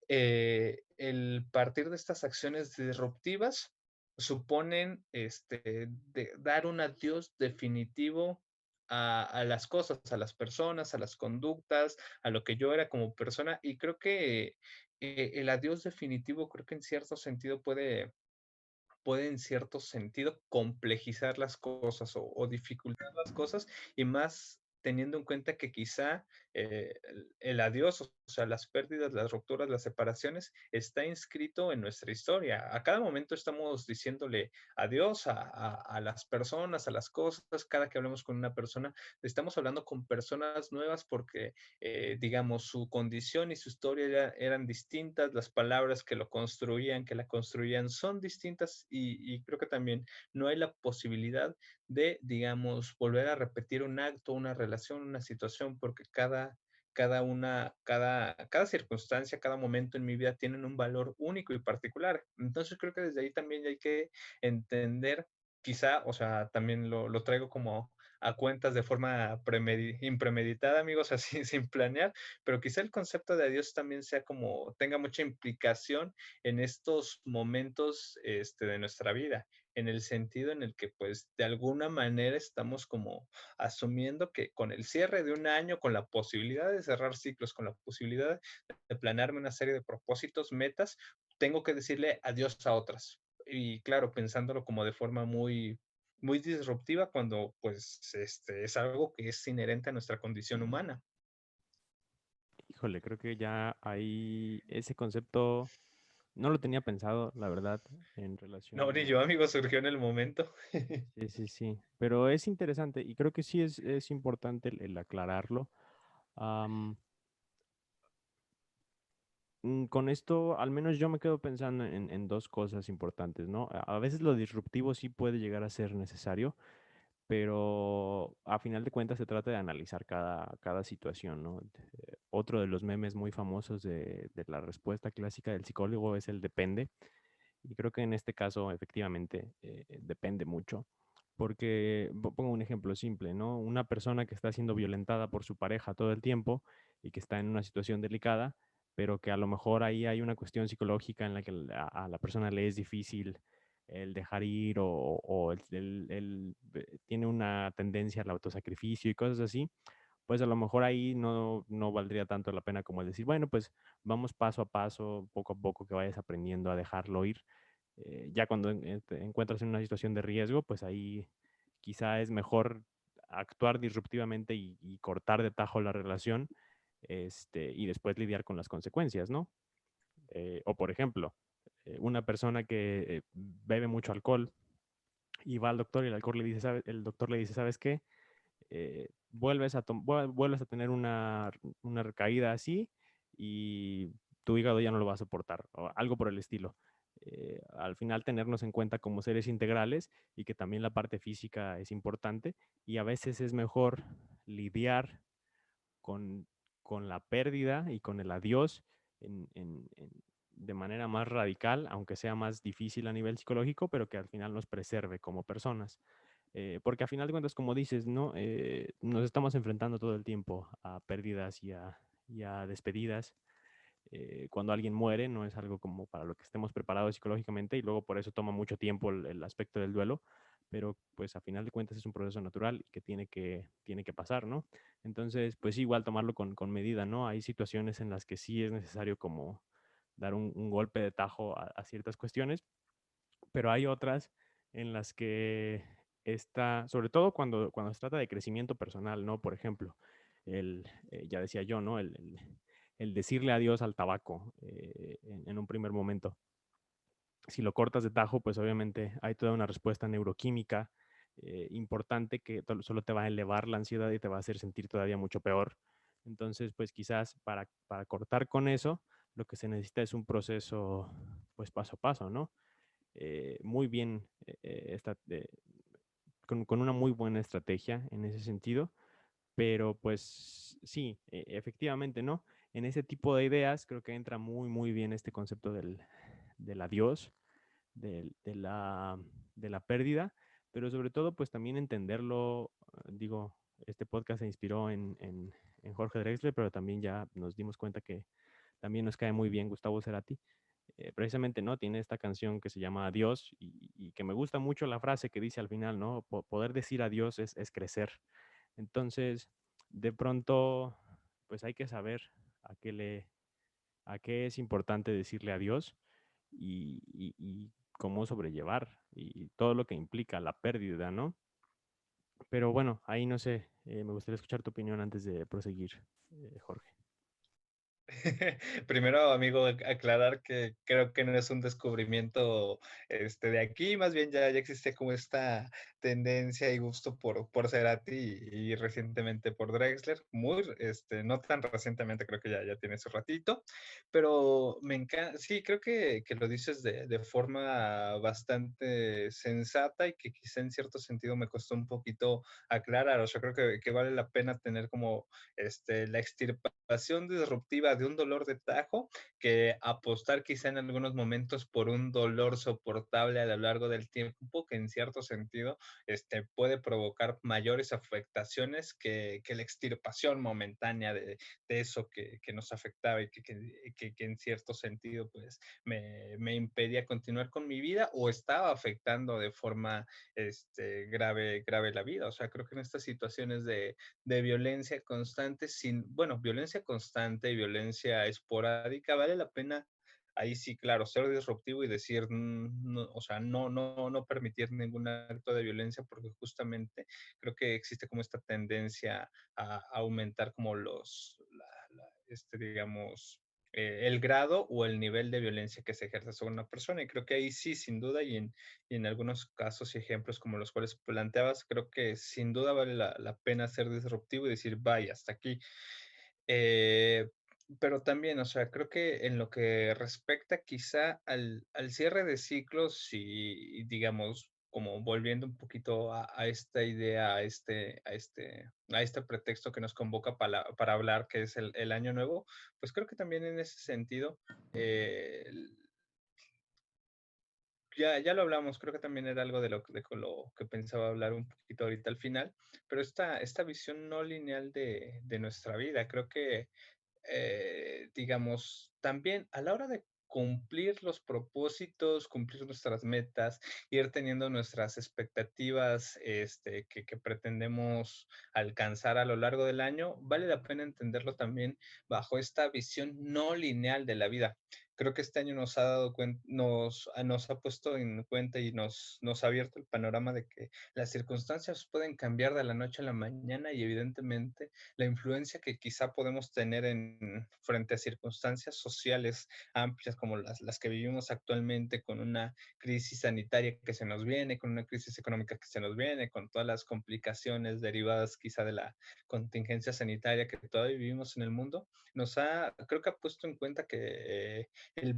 el partir de estas acciones disruptivas suponen dar un adiós definitivo a las cosas, a las personas, a las conductas, a lo que yo era como persona. Y creo que el adiós definitivo, creo que en cierto sentido puede en cierto sentido complejizar las cosas o dificultar las cosas y más teniendo en cuenta que quizá el adiós, o sea, las pérdidas, las rupturas, las separaciones, está inscrito en nuestra historia. A cada momento estamos diciéndole adiós a las personas, a las cosas, cada que hablemos con una persona, estamos hablando con personas nuevas porque, digamos, su condición y su historia eran distintas, las palabras que lo construían, que la construían, son distintas y creo que también no hay la posibilidad de, digamos, volver a repetir un acto, una relación, una situación, porque cada circunstancia, cada momento en mi vida tienen un valor único y particular. Entonces creo que desde ahí también hay que entender, quizá, o sea, también lo traigo como a cuentas de forma impremeditada, amigos, así sin planear, pero quizá el concepto de adiós también sea como, tenga mucha implicación en estos momentos de nuestra vida, en el sentido en el que pues de alguna manera estamos como asumiendo que con el cierre de un año, con la posibilidad de cerrar ciclos, con la posibilidad de planearme una serie de propósitos, metas, tengo que decirle adiós a otras. Y claro, pensándolo como de forma muy disruptiva cuando pues es algo que es inherente a nuestra condición humana. Híjole, creo que ya ahí ese concepto no lo tenía pensado, la verdad, en No, relación ni a... yo, amigo, surgió en el momento. Sí, sí, sí, pero es interesante y creo que sí es importante el aclararlo. Am, con esto, al menos yo me quedo pensando en dos cosas importantes, ¿no? A veces lo disruptivo sí puede llegar a ser necesario, pero a final de cuentas se trata de analizar cada situación, ¿no? Otro de los memes muy famosos de la respuesta clásica del psicólogo es el depende, y creo que en este caso efectivamente depende mucho, porque pongo un ejemplo simple, ¿no? Una persona que está siendo violentada por su pareja todo el tiempo y que está en una situación delicada, pero que a lo mejor ahí hay una cuestión psicológica en la que a la persona le es difícil el dejar ir o tiene una tendencia al autosacrificio y cosas así, pues a lo mejor ahí no valdría tanto la pena como el decir, bueno, pues vamos paso a paso, poco a poco que vayas aprendiendo a dejarlo ir. Ya cuando te encuentras en una situación de riesgo, pues ahí quizá es mejor actuar disruptivamente y cortar de tajo la relación, y después lidiar con las consecuencias, ¿no? O por ejemplo, una persona que bebe mucho alcohol y va al doctor y el doctor le dice, ¿sabes qué? Vuelves a tener una recaída así y tu hígado ya no lo va a soportar, o algo por el estilo. Al final tenernos en cuenta como seres integrales y que también la parte física es importante y a veces es mejor lidiar con, con la pérdida y con el adiós de manera más radical, aunque sea más difícil a nivel psicológico, pero que al final nos preserve como personas. Porque a final de cuentas, como dices, ¿no? Nos estamos enfrentando todo el tiempo a pérdidas y a despedidas. Cuando alguien muere, no es algo como para lo que estemos preparados psicológicamente y luego por eso toma mucho tiempo el aspecto del duelo, pero pues a final de cuentas es un proceso natural que tiene que pasar, ¿no? Entonces, pues sí, igual tomarlo con medida, ¿no? Hay situaciones en las que sí es necesario como dar un golpe de tajo a ciertas cuestiones, pero hay otras en las que está, sobre todo cuando se trata de crecimiento personal, ¿no? Por ejemplo, ya decía yo, ¿no? El decirle adiós al tabaco en un primer momento. Si lo cortas de tajo, pues obviamente hay toda una respuesta neuroquímica importante que solo te va a elevar la ansiedad y te va a hacer sentir todavía mucho peor. Entonces, pues quizás para cortar con eso, lo que se necesita es un proceso, pues paso a paso, ¿no? Muy bien, con una muy buena estrategia en ese sentido, pero pues sí, efectivamente, ¿no? En ese tipo de ideas creo que entra muy, muy bien este concepto del adiós, del- de la, de la pérdida, pero sobre todo pues también entenderlo, digo, este podcast se inspiró en Jorge Drexler, pero también ya nos dimos cuenta que también nos cae muy bien Gustavo Cerati. Precisamente, ¿no? Tiene esta canción que se llama Adiós y que me gusta mucho la frase que dice al final, ¿no? Poder decir adiós es crecer. Entonces, de pronto, pues hay que saber a qué a qué es importante decirle adiós y cómo sobrellevar y todo lo que implica la pérdida, ¿no? Pero bueno, ahí no sé, me gustaría escuchar tu opinión antes de proseguir, Jorge. Primero, amigo, aclarar que creo que no es un descubrimiento de aquí, más bien ya existe como esta tendencia y gusto por Cerati y recientemente por Drexler, muy, no tan recientemente, creo que ya tiene su ratito, pero me encanta, sí, creo que lo dices de forma bastante sensata y que quizá en cierto sentido me costó un poquito aclarar, o sea, creo que vale la pena tener como la extirpación disruptiva de un dolor de tajo que apostar quizá en algunos momentos por un dolor soportable a lo largo del tiempo que en cierto sentido puede provocar mayores afectaciones que la extirpación momentánea de eso que nos afectaba y que en cierto sentido pues me impedía continuar con mi vida o estaba afectando de forma grave la vida. O sea, creo que en estas situaciones de violencia constante, bueno, violencia constante y violencia esporádica, vale la pena ahí sí, claro, ser disruptivo y decir, no, o sea, no permitir ningún acto de violencia porque justamente creo que existe como esta tendencia a aumentar como digamos, el grado o el nivel de violencia que se ejerce sobre una persona. Y creo que ahí sí, sin duda, y en algunos casos y ejemplos como los cuales planteabas, creo que sin duda vale la pena ser disruptivo y decir, vaya, hasta aquí. Eh, pero también, o sea, creo que en lo que respecta quizá al cierre de ciclos y digamos, como volviendo un poquito a esta idea, a este pretexto que nos convoca para hablar, que es el año nuevo, pues creo que también en ese sentido, eh, ya lo hablamos, creo que también era algo de con lo que pensaba hablar un poquito ahorita al final, pero esta visión no lineal de nuestra vida, creo que digamos, también a la hora de cumplir los propósitos, cumplir nuestras metas, ir teniendo nuestras expectativas que pretendemos alcanzar a lo largo del año, vale la pena entenderlo también bajo esta visión no lineal de la vida. Creo que este año nos ha dado nos ha puesto en cuenta y nos ha abierto el panorama de que las circunstancias pueden cambiar de la noche a la mañana y evidentemente la influencia que quizá podemos tener frente a circunstancias sociales amplias como las que vivimos actualmente, con una crisis sanitaria que se nos viene, con una crisis económica que se nos viene, con todas las complicaciones derivadas quizá de la contingencia sanitaria que todavía vivimos en el mundo, creo que ha puesto en cuenta que el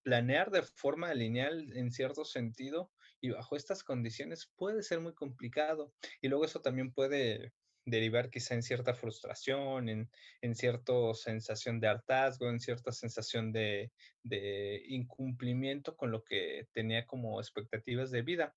planear de forma lineal en cierto sentido y bajo estas condiciones puede ser muy complicado. Y luego eso también puede derivar quizá en cierta frustración, en cierta sensación de hartazgo, en cierta sensación de incumplimiento con lo que tenía como expectativas de vida.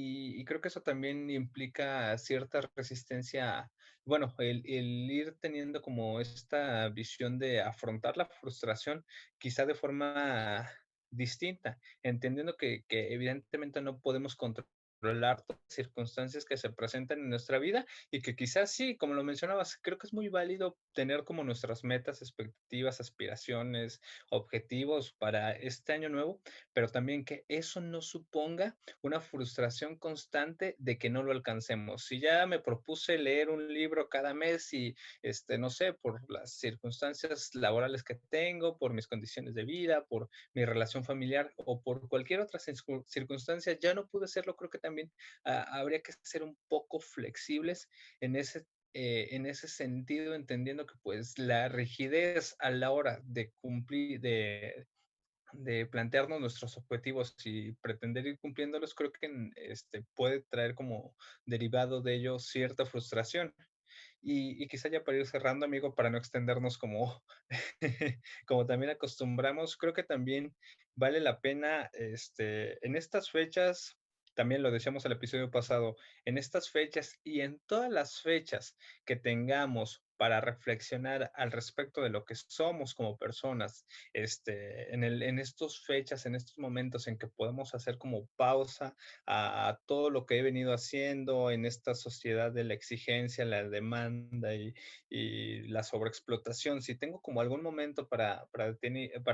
Y creo que eso también implica cierta resistencia, bueno, el ir teniendo como esta visión de afrontar la frustración quizá de forma distinta, entendiendo que evidentemente no podemos controlar todas las circunstancias que se presentan en nuestra vida y que quizás sí, como lo mencionabas, creo que es muy válido tener como nuestras metas, expectativas, aspiraciones, objetivos para este año nuevo, pero también que eso no suponga una frustración constante de que no lo alcancemos. Si ya me propuse leer un libro cada mes y no sé, por las circunstancias laborales que tengo, por mis condiciones de vida, por mi relación familiar o por cualquier otra circunstancia, ya no pude hacerlo, creo que también habría que ser un poco flexibles en en ese sentido, entendiendo que pues la rigidez a la hora de cumplir, de plantearnos nuestros objetivos y pretender ir cumpliéndolos, creo que puede traer como derivado de ello cierta frustración. Y quizá ya para ir cerrando, amigo, para no extendernos como, como también acostumbramos, creo que también vale la pena, en estas fechas, también lo decíamos el episodio pasado, en estas fechas y en todas las fechas que tengamos para reflexionar al respecto de lo que somos como personas, en estas fechas, en estos momentos en que podemos hacer como pausa a todo lo que he venido haciendo en esta sociedad de la exigencia, la demanda y la sobreexplotación. Si tengo como algún momento para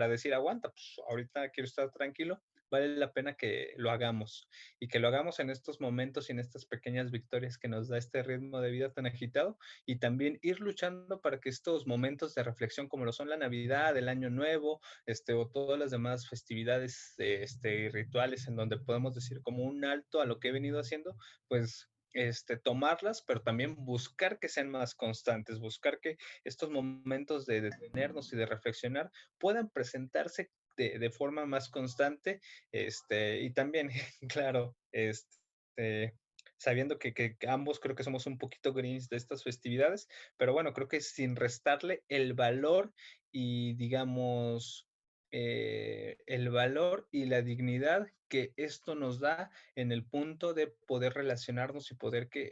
decir, aguanta, pues ahorita quiero estar tranquilo, vale la pena que lo hagamos y que lo hagamos en estos momentos y en estas pequeñas victorias que nos da este ritmo de vida tan agitado y también ir luchando para que estos momentos de reflexión como lo son la Navidad, el Año Nuevo, o todas las demás festividades, y rituales en donde podemos decir como un alto a lo que he venido haciendo, pues tomarlas, pero también buscar que sean más constantes, buscar que estos momentos de detenernos y de reflexionar puedan presentarse de forma más constante, y también, claro, sabiendo que ambos creo que somos un poquito greens de estas festividades, pero bueno, creo que sin restarle el valor y digamos, el valor y la dignidad que esto nos da en el punto de poder relacionarnos y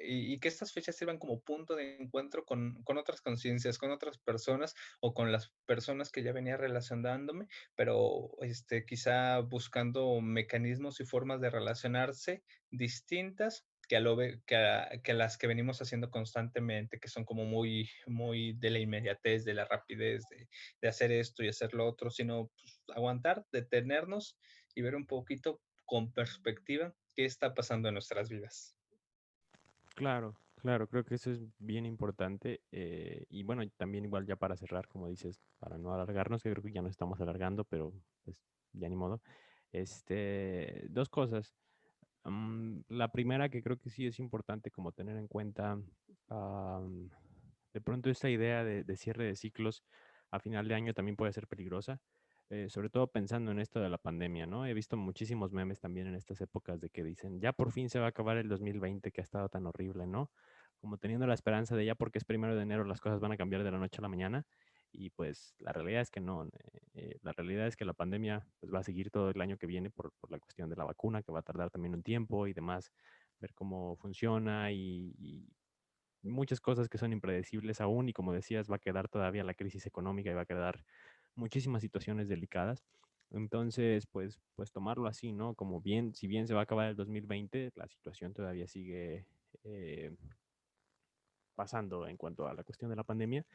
y que estas fechas sirvan como punto de encuentro con otras conciencias, con otras personas o con las personas que ya venía relacionándome, pero quizá buscando mecanismos y formas de relacionarse distintas que a las que venimos haciendo constantemente, que son como muy de la inmediatez, de la rapidez, de hacer esto y hacer lo otro, sino pues, aguantar, detenernos y ver un poquito con perspectiva qué está pasando en nuestras vidas. Claro, claro, creo que eso es bien importante. Y bueno, y también igual ya para cerrar, como dices, para no alargarnos, que creo que ya nos estamos alargando, pero pues ya ni modo. Dos cosas. La primera que creo que sí es importante como tener en cuenta, am, de pronto esta idea de cierre de ciclos a final de año también puede ser peligrosa, sobre todo pensando en esto de la pandemia, ¿no? He visto muchísimos memes también en estas épocas de que dicen, ya por fin se va a acabar el 2020 que ha estado tan horrible, ¿no? Como teniendo la esperanza de ya porque es 1 de enero las cosas van a cambiar de la noche a la mañana. Y pues la realidad es que no. La realidad es que la pandemia pues, va a seguir todo el año que viene por la cuestión de la vacuna, que va a tardar también un tiempo y demás, ver cómo funciona y muchas cosas que son impredecibles aún. Y como decías, va a quedar todavía la crisis económica y va a quedar muchísimas situaciones delicadas. Entonces, pues tomarlo así, ¿no? Como bien, si bien se va a acabar el 2020, la situación todavía sigue pasando en cuanto a la cuestión de la pandemia.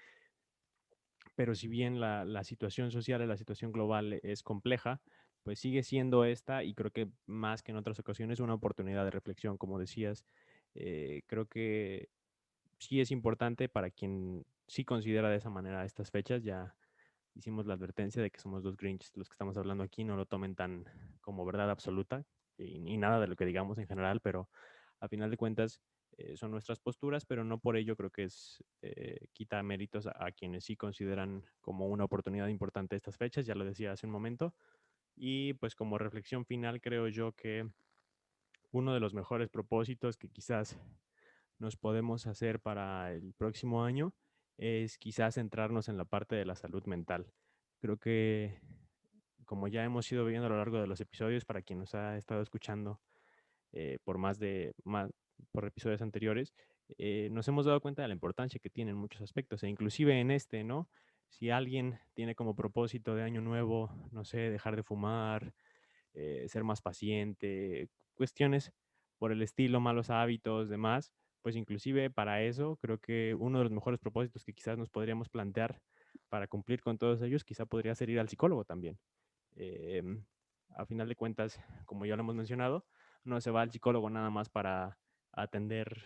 pero si bien la situación social y la situación global es compleja, pues sigue siendo esta y creo que más que en otras ocasiones una oportunidad de reflexión, como decías. Creo que sí es importante para quien sí considera de esa manera estas fechas. Ya hicimos la advertencia de que somos dos Grinch los que estamos hablando aquí, no lo tomen tan como verdad absoluta y nada de lo que digamos en general, pero a final de cuentas son nuestras posturas, pero no por ello creo que es quita méritos a quienes sí consideran como una oportunidad importante estas fechas, ya lo decía hace un momento. Y pues como reflexión final creo yo que uno de los mejores propósitos que quizás nos podemos hacer para el próximo año es quizás centrarnos en la parte de la salud mental. Creo que, como ya hemos ido viendo a lo largo de los episodios, para quien nos ha estado escuchando por por episodios anteriores, nos hemos dado cuenta de la importancia que tienen muchos aspectos, e inclusive en este, ¿no? Si alguien tiene como propósito de año nuevo, no sé, dejar de fumar, ser más paciente, cuestiones por el estilo, malos hábitos, demás, pues inclusive para eso creo que uno de los mejores propósitos que quizás nos podríamos plantear para cumplir con todos ellos, quizá podría ser ir al psicólogo también. Em, a final de cuentas, como ya lo hemos mencionado, no se va al psicólogo nada más para atender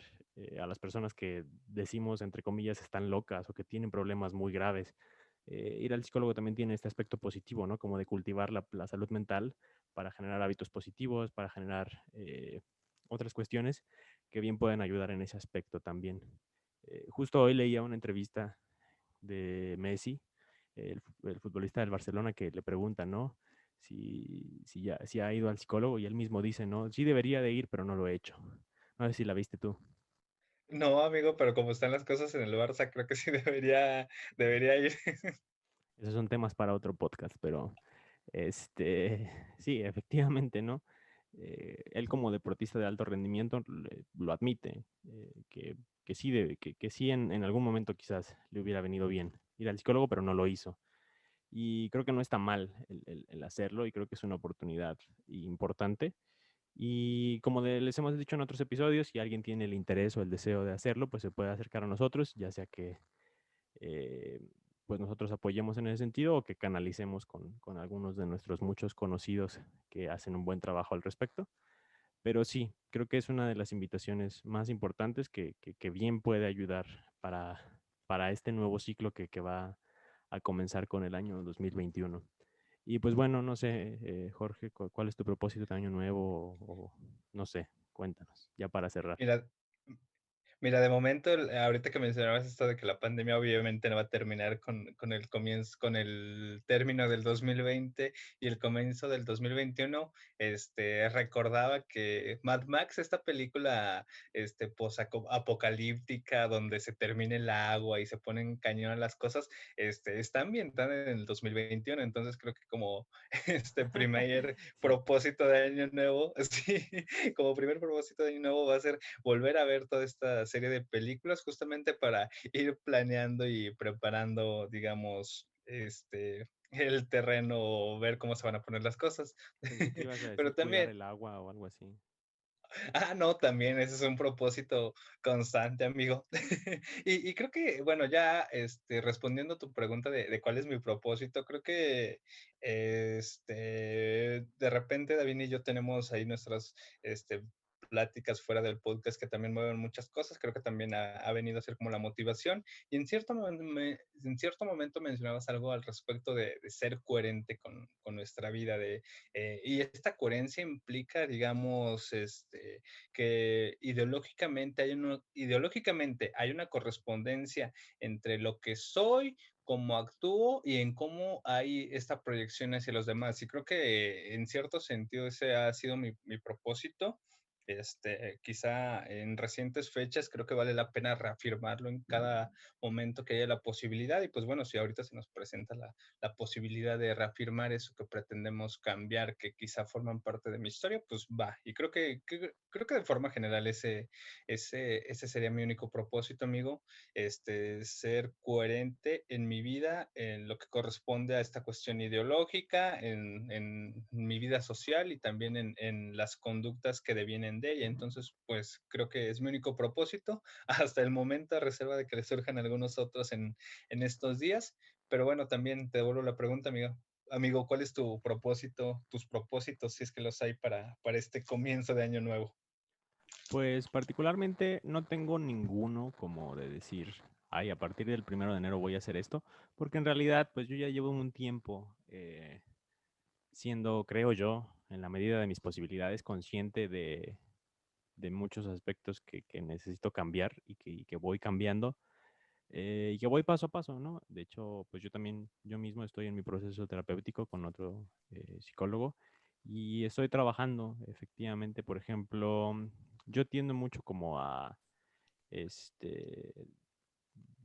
a las personas que decimos, entre comillas, están locas o que tienen problemas muy graves. Ir al psicólogo también tiene este aspecto positivo, ¿no? Como de cultivar la salud mental para generar hábitos positivos, para generar otras cuestiones que bien pueden ayudar en ese aspecto también. Justo hoy leía una entrevista de Messi, el futbolista del Barcelona, que le preguntan, ¿no? Si ha ido al psicólogo y él mismo dice, ¿no? Sí debería de ir, pero no lo he hecho. No sé si la viste tú. No, amigo, pero como están las cosas en el Barça, creo que sí debería ir. Esos son temas para otro podcast, pero sí, efectivamente, ¿no? Él como deportista de alto rendimiento lo admite, que sí, que sí en algún momento quizás le hubiera venido bien ir al psicólogo, pero no lo hizo. Y creo que no está mal el hacerlo y creo que es una oportunidad importante. Y como les hemos dicho en otros episodios, si alguien tiene el interés o el deseo de hacerlo, pues se puede acercar a nosotros, ya sea que eh, pues nosotros apoyemos en ese sentido o que canalicemos con algunos de nuestros muchos conocidos que hacen un buen trabajo al respecto. Pero sí, creo que es una de las invitaciones más importantes que bien puede ayudar para este nuevo ciclo que va a comenzar con el año 2021. Y pues bueno, no sé, Jorge, ¿cuál es tu propósito de año nuevo? O no sé, cuéntanos, ya para cerrar. Mira, Mira, de momento, ahorita que mencionabas esto de que la pandemia obviamente no va a terminar con el comienzo, con el término del 2020 y el comienzo del 2021, recordaba que Mad Max, esta película, apocalíptica, donde se termina el agua y se ponen cañón las cosas, está ambientada en el 2021. Entonces creo que como este primer Sí, propósito de año nuevo, sí, como primer propósito de año nuevo va a ser volver a ver toda esta serie de películas justamente para ir planeando y preparando, digamos, el terreno, ver cómo se van a poner las cosas. pensé que ibas a Pero decir cuidar también, el agua o algo así. no, también ese es un propósito constante, amigo. Y creo que, bueno, ya respondiendo a tu pregunta de cuál es mi propósito, creo que de repente David y yo tenemos ahí nuestras este, pláticas fuera del podcast que también mueven muchas cosas. Creo que también ha venido a ser como la motivación. Y en cierto momento mencionabas algo al respecto de ser coherente con nuestra vida, y esta coherencia implica, digamos, que ideológicamente hay una correspondencia entre lo que soy, cómo actúo y en cómo hay esta proyección hacia los demás. Y creo que en cierto sentido ese ha sido mi propósito. Quizá en recientes fechas creo que vale la pena reafirmarlo en cada momento que haya la posibilidad. Y pues bueno, si ahorita se nos presenta la posibilidad de reafirmar eso que pretendemos cambiar, que quizá forman parte de mi historia, pues va. Y creo que de forma general ese sería mi único propósito, amigo, ser coherente en mi vida, en lo que corresponde a esta cuestión ideológica, en mi vida social y también en las conductas que devienen de ella. Entonces, pues creo que es mi único propósito hasta el momento, a reserva de que le surjan algunos otros en estos días. Pero bueno, también te devuelvo la pregunta, amigo. Amigo, ¿cuál es tu propósito, tus propósitos, si es que los hay para este comienzo de año nuevo? Pues particularmente no tengo ninguno como de decir, ay, a partir del 1 de enero voy a hacer esto, porque en realidad pues yo ya llevo un tiempo siendo, creo yo, en la medida de mis posibilidades, consciente de muchos aspectos que necesito cambiar y que voy cambiando y que voy paso a paso, ¿no? De hecho, pues yo también, yo mismo estoy en mi proceso terapéutico con otro psicólogo y estoy trabajando efectivamente, por ejemplo, yo tiendo mucho como a, este,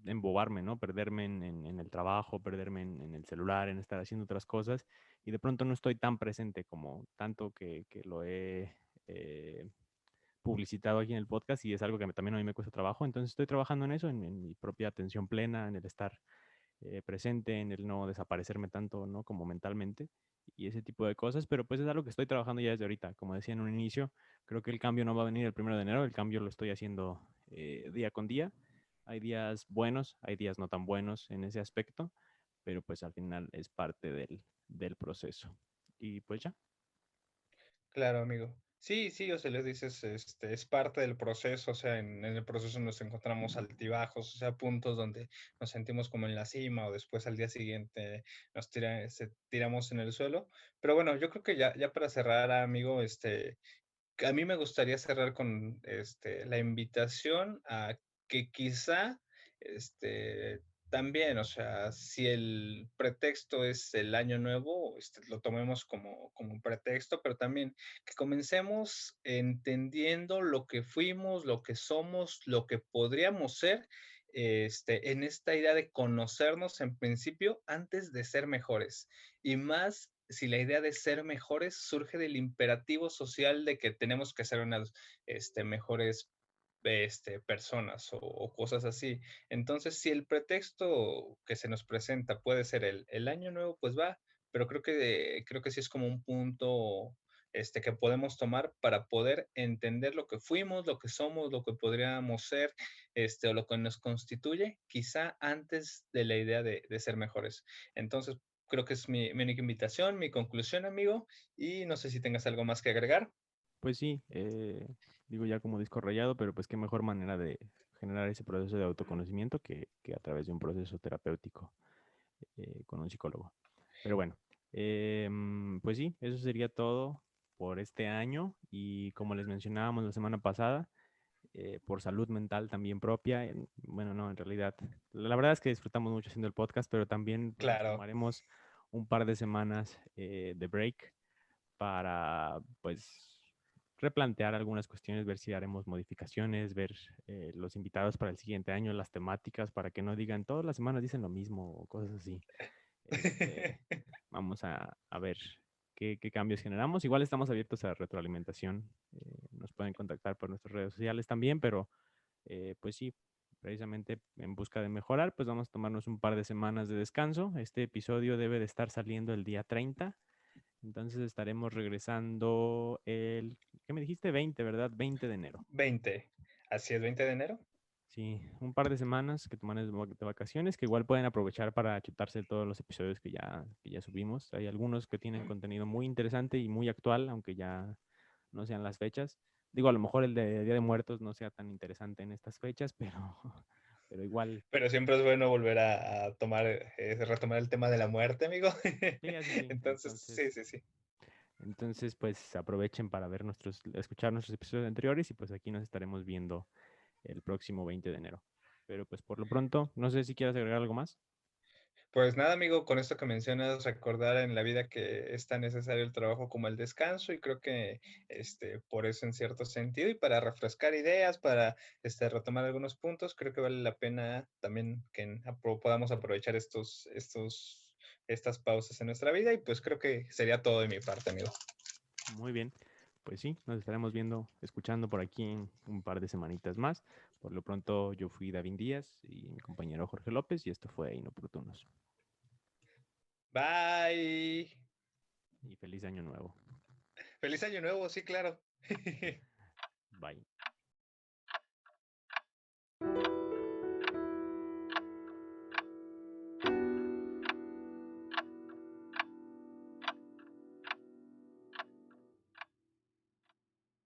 embobarme, ¿no? Perderme en el trabajo, perderme en el celular, en estar haciendo otras cosas y de pronto no estoy tan presente como tanto que lo he publicitado aquí en el podcast y es algo que también a mí me cuesta trabajo. Entonces estoy trabajando en eso, en mi propia atención plena, en el estar presente, en el no desaparecerme tanto, ¿no? Como mentalmente y ese tipo de cosas, pero pues es algo que estoy trabajando ya desde ahorita. Como decía en un inicio, creo que el cambio no va a venir el 1 de enero, el cambio lo estoy haciendo día con día. Hay días buenos, hay días no tan buenos en ese aspecto, pero pues al final es parte del proceso. Y pues ya. Claro, amigo. Sí, sí, o sea, le dices, es parte del proceso, o sea, en el proceso nos encontramos altibajos, o sea, puntos donde nos sentimos como en la cima o después al día siguiente tiramos en el suelo. Pero bueno, yo creo que ya para cerrar, amigo, a mí me gustaría cerrar con la invitación a que quizá este, también, o sea, si el pretexto es el año nuevo, lo tomemos como un pretexto, pero también que comencemos entendiendo lo que fuimos, lo que somos, lo que podríamos ser, en esta idea de conocernos en principio antes de ser mejores. Y más si la idea de ser mejores surge del imperativo social de que tenemos que ser unas mejores personas o cosas así. Entonces, si el pretexto que se nos presenta puede ser el año nuevo, pues va, pero creo que sí es como un punto que podemos tomar para poder entender lo que fuimos, lo que somos, lo que podríamos ser, o lo que nos constituye, quizá antes de la idea de ser mejores. Entonces, creo que es mi única invitación, mi conclusión, amigo, y no sé si tengas algo más que agregar. Pues sí, digo ya como disco rayado, pero pues qué mejor manera de generar ese proceso de autoconocimiento que a través de un proceso terapéutico con un psicólogo. Pero bueno, pues sí, eso sería todo por este año y como les mencionábamos la semana pasada, por salud mental también propia, bueno, no, en realidad, la verdad es que disfrutamos mucho haciendo el podcast, pero también pues nos Claro, tomaremos un par de semanas de break para pues replantear algunas cuestiones, ver si haremos modificaciones, ver los invitados para el siguiente año, las temáticas, para que no digan todas las semanas dicen lo mismo o cosas así. Este, vamos a ver qué cambios generamos. Igual estamos abiertos a retroalimentación. Nos pueden contactar por nuestras redes sociales también, pero pues sí, precisamente en busca de mejorar, pues vamos a tomarnos un par de semanas de descanso. Este episodio debe de estar saliendo el día 30. Entonces estaremos regresando ¿qué me dijiste? 20, ¿verdad? 20 de enero. 20. Así es, 20 de enero. Sí, un par de semanas que toman de vacaciones, que igual pueden aprovechar para chutarse todos los episodios que ya subimos. Hay algunos que tienen contenido muy interesante y muy actual, aunque ya no sean las fechas. Digo, a lo mejor el de Día de Muertos no sea tan interesante en estas fechas, pero igual. Pero siempre es bueno volver a tomar, retomar el tema de la muerte, amigo. Sí, así sí. Entonces, sí, sí, sí. Entonces, pues aprovechen para escuchar nuestros episodios anteriores y pues aquí nos estaremos viendo el próximo 20 de enero. Pero pues por lo pronto, no sé si quieras agregar algo más. Pues nada, amigo, con esto que mencionas, recordar en la vida que es tan necesario el trabajo como el descanso y creo que por eso en cierto sentido y para refrescar ideas, para retomar algunos puntos, creo que vale la pena también que podamos aprovechar estas pausas en nuestra vida y pues creo que sería todo de mi parte, amigo. Muy bien. Pues sí, nos estaremos viendo, escuchando por aquí en un par de semanitas más. Por lo pronto, yo fui David Díaz y mi compañero Jorge López y esto fue Inoportunos. Bye. Y feliz año nuevo. Feliz año nuevo, sí, claro. Bye.